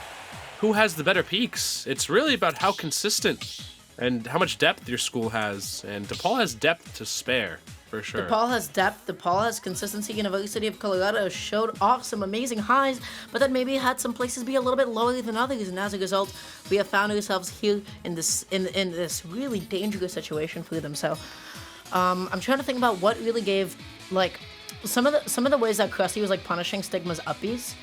who has the better peaks. It's really about how consistent and how much depth your school has. And DePaul has depth to spare, for sure. DePaul has depth, DePaul has consistency. University of Colorado showed off some amazing highs, but then maybe had some places be a little bit lower than others. And as a result, we have found ourselves here in this really dangerous situation for them. So I'm trying to think about what really gave, like, some of the ways that Krusty was like punishing Stigma's uppies.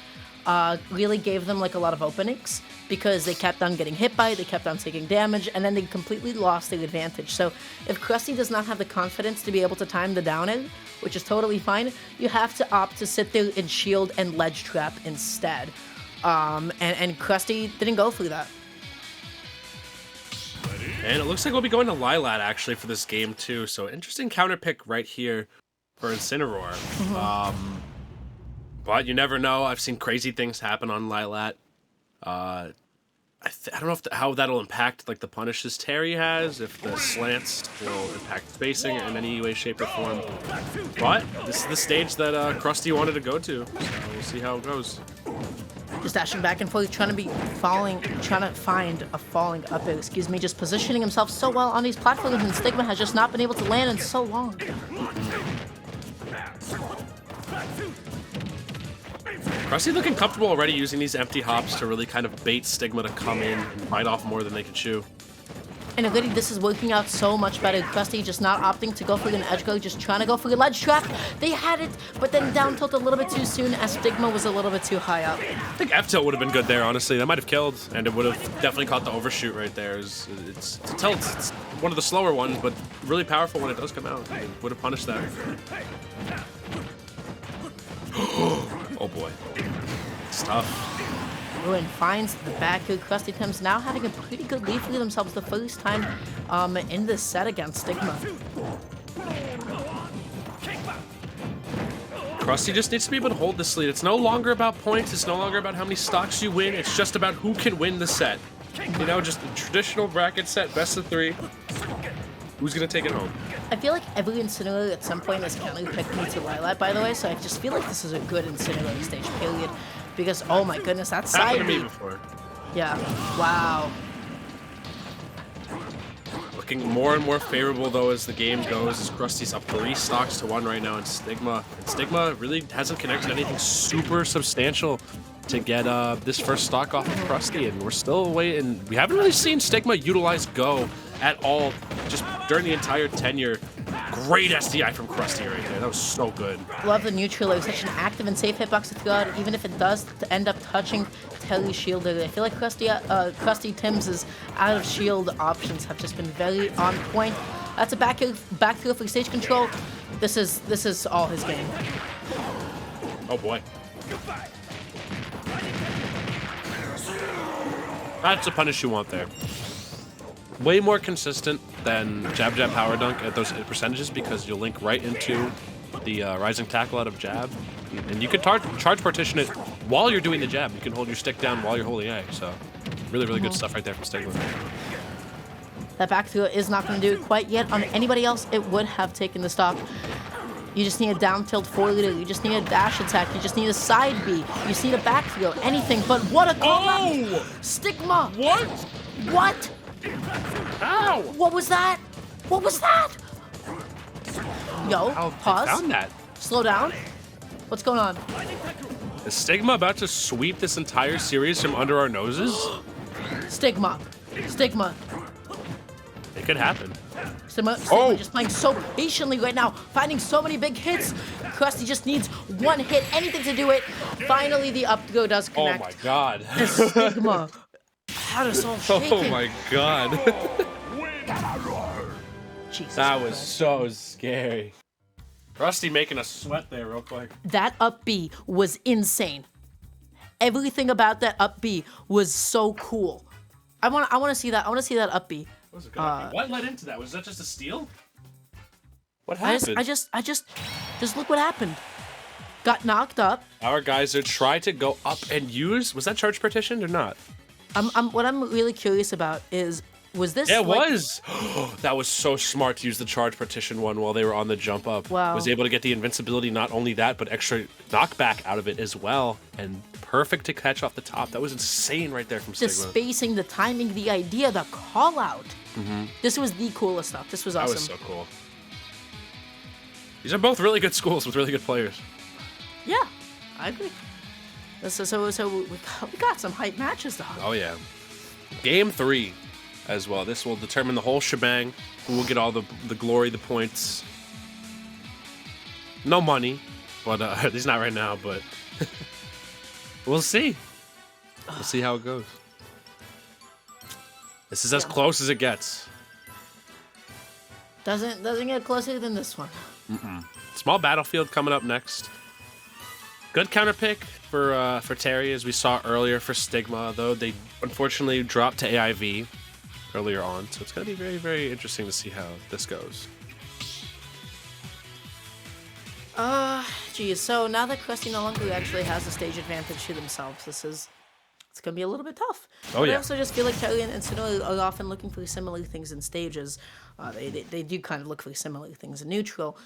Really gave them like a lot of openings because they kept on getting hit by it, they kept on taking damage, and then they completely lost their advantage. So if Krusty does not have the confidence to be able to time the down air, which is totally fine, you have to opt to sit there and shield and ledge trap instead. And Krusty didn't go through that. And it looks like we'll be going to Lilat actually for this game too. So interesting counter pick right here for Incineroar. But you never know. I've seen crazy things happen on Lilat. I don't know how that'll impact like the punishes Terry has, if the slants will impact spacing in any way, shape, or form. But this is the stage that Krusty wanted to go to, so we'll see how it goes. Just dashing back and forth, trying to find a falling up air, excuse me, just positioning himself so well on these platforms, and Stigma has just not been able to land in so long. Krusty looking comfortable already using these empty hops to really kind of bait Stigma to come in and bite off more than they can chew. And already this is working out so much better. Krusty just not opting to go for an edge guard, just trying to go for a ledge trap. They had it, but then down tilt a little bit too soon as Stigma was a little bit too high up. I think F tilt would have been good there, honestly. That might have killed, and it would have definitely caught the overshoot right there. It's a tilt. It's one of the slower ones, but really powerful when it does come out. It would have punished that. Oh boy. It's tough. Ruin finds the back of Krusty Tims now having a pretty good lead for themselves the first time in this set against Stigma. Krusty just needs to be able to hold this lead. It's no longer about points. It's no longer about how many stocks you win. It's just about who can win the set. You know, just a traditional bracket set, best of 3. Who's going to take it home? I feel like every Incineroar at some point has kind of picked me to Lilat, by the way, so I just feel like this is a good Incineroar stage, period. Because, oh my goodness, that side Happened to me B. before. Yeah, wow. Looking more and more favorable, though, as the game goes, as Krusty's up 3 stocks to 1 right now, and Stigma really hasn't connected anything super substantial to get this first stock off of Krusty, and we're still waiting. We haven't really seen Stigma utilize Go at all, just during the entire tenure. Great SDI from Krusty right there. That was so good. Love the neutral. It was such an active and safe hitbox to throw out, even if it does end up touching Terry's shield. I feel like Krusty Tims' out of shield options have just been very on point. That's a back throw for stage control. This is all his game. Oh boy. That's the punish you want there. Way more consistent than jab jab power dunk at those percentages, because you'll link right into the rising tackle out of jab, and you can charge partition it while you're doing the jab. You can hold your stick down while you're holding A. So really good stuff right there from Stigma. That back throw is not going to do it quite yet. On anybody else, it would have taken the stock. You just need a down tilt forward. You just need a dash attack. You just need a side B. You just need a back throw. Anything, but what a call out! Stigma! What? What? How? What was that? What was that? Yo, pause. Found that. Slow down. What's going on? Is Stigma about to sweep this entire series from under our noses? Stigma. It could happen. Stigma just playing so patiently right now, finding so many big hits. Krusty just needs one hit, anything to do it. Finally, the up throw does connect. Oh my god. Stigma. How is all shaking. Oh my god. Jesus That was Christ. so scary. Krusty making us sweat there real quick. That up B was insane. Everything about that up B was so cool. I want to see that. I want to see that up B. What was it gonna be? What led into that? Was that just a steal? What happened? I just look what happened. Got knocked up. Our guys are trying to go up and use. Was that charge partitioned or not? What I'm really curious about is, was this? Yeah, it like, was. That was so smart to use the charge partition one while they were on the jump up. Wow. Was able to get the invincibility, not only that, but extra knockback out of it as well. And perfect to catch off the top. That was insane right there from the Stigma. spacing, the timing, the idea, the call out. This was the coolest stuff. This was That awesome. was so cool. These are both really good schools with really good players. Yeah, I agree. So we got some hype matches, dog. Oh yeah. Game 3 as well. This will determine the whole shebang. Who will get all the glory, the points. No money, but at least not right now, but we'll see. We'll see how it goes. This is as close as it gets. Doesn't get closer than this one. Small battlefield coming up next. Good counter pick for Terry, as we saw earlier for Stigma, though they unfortunately dropped to AIV earlier on, so it's going to be very, very interesting to see how this goes. Geez. So now that Krusty no longer actually has a stage advantage to themselves, this is it's going to be a little bit tough. Oh, But I yeah. also just feel like Terry and Sinnoh are often looking for similar things in stages. They do kind of look for similar things in neutral.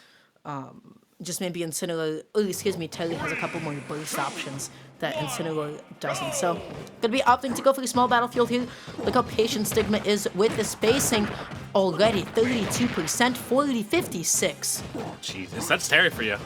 Just maybe Incineroar, Terry has a couple more burst options that Incineroar doesn't. So, gonna be opting to go for the small battlefield here. Look how patient Stigma is with the spacing already. 32%, 40-56. Jesus, that's Terry for you.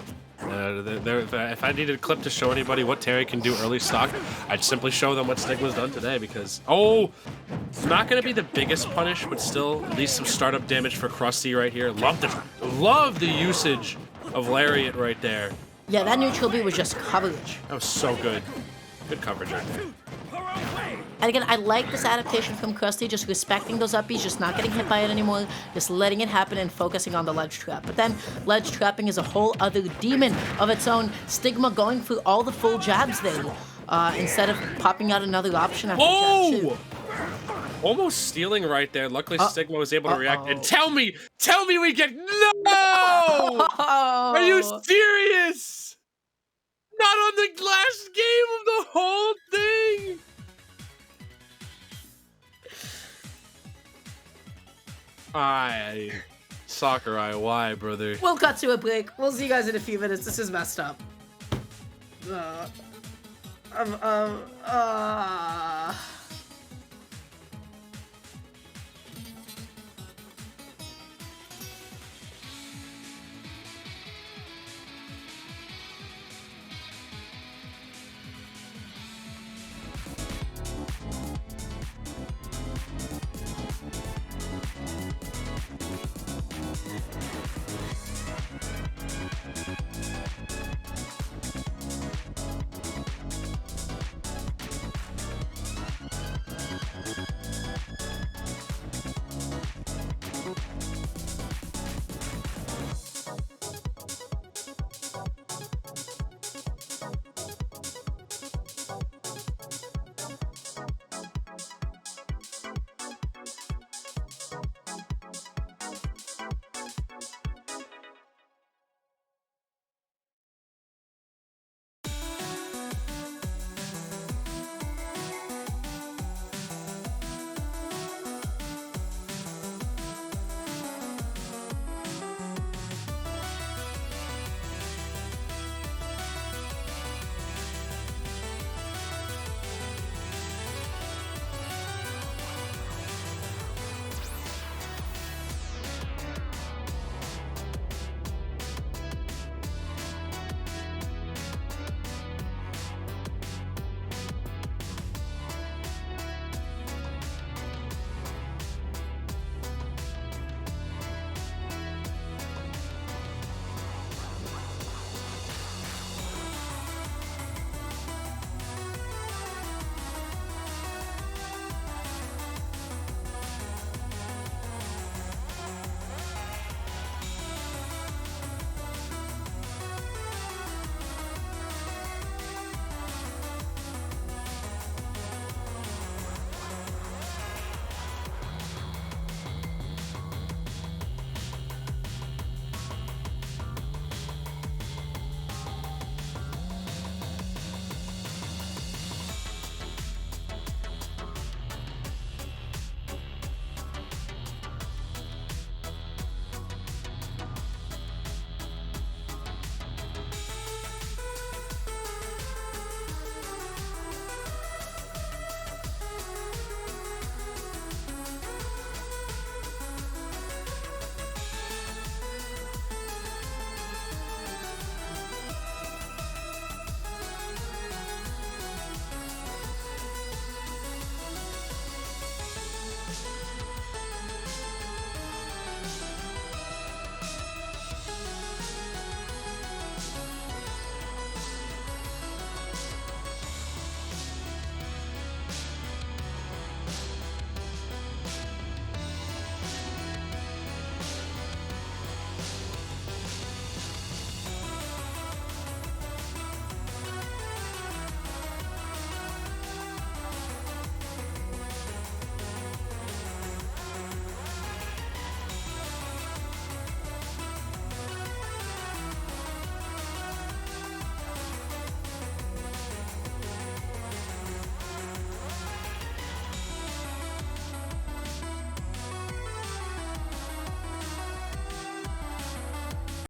If I needed a clip to show anybody what Terry can do early stock, I'd simply show them what Stigma's done today because, it's not going to be the biggest punish, but still at least some startup damage for Krusty right here. Love the usage of Lariat right there. Yeah, that neutral B was just coverage. That was so good. Good coverage right there. And again, I like this adaptation from Krusty, just respecting those up Bs, just not getting hit by it anymore, just letting it happen and focusing on the ledge trap. But then, ledge trapping is a whole other demon of its own. Stigma going through all the full jabs there, instead of popping out another option after jab 2. Almost stealing right there. Luckily, Stigma was able to react. And tell me we get no! Are you serious? Not on the last game of the whole thing. Sakurai, why, brother? We'll cut to a break. We'll see you guys in a few minutes. This is messed up.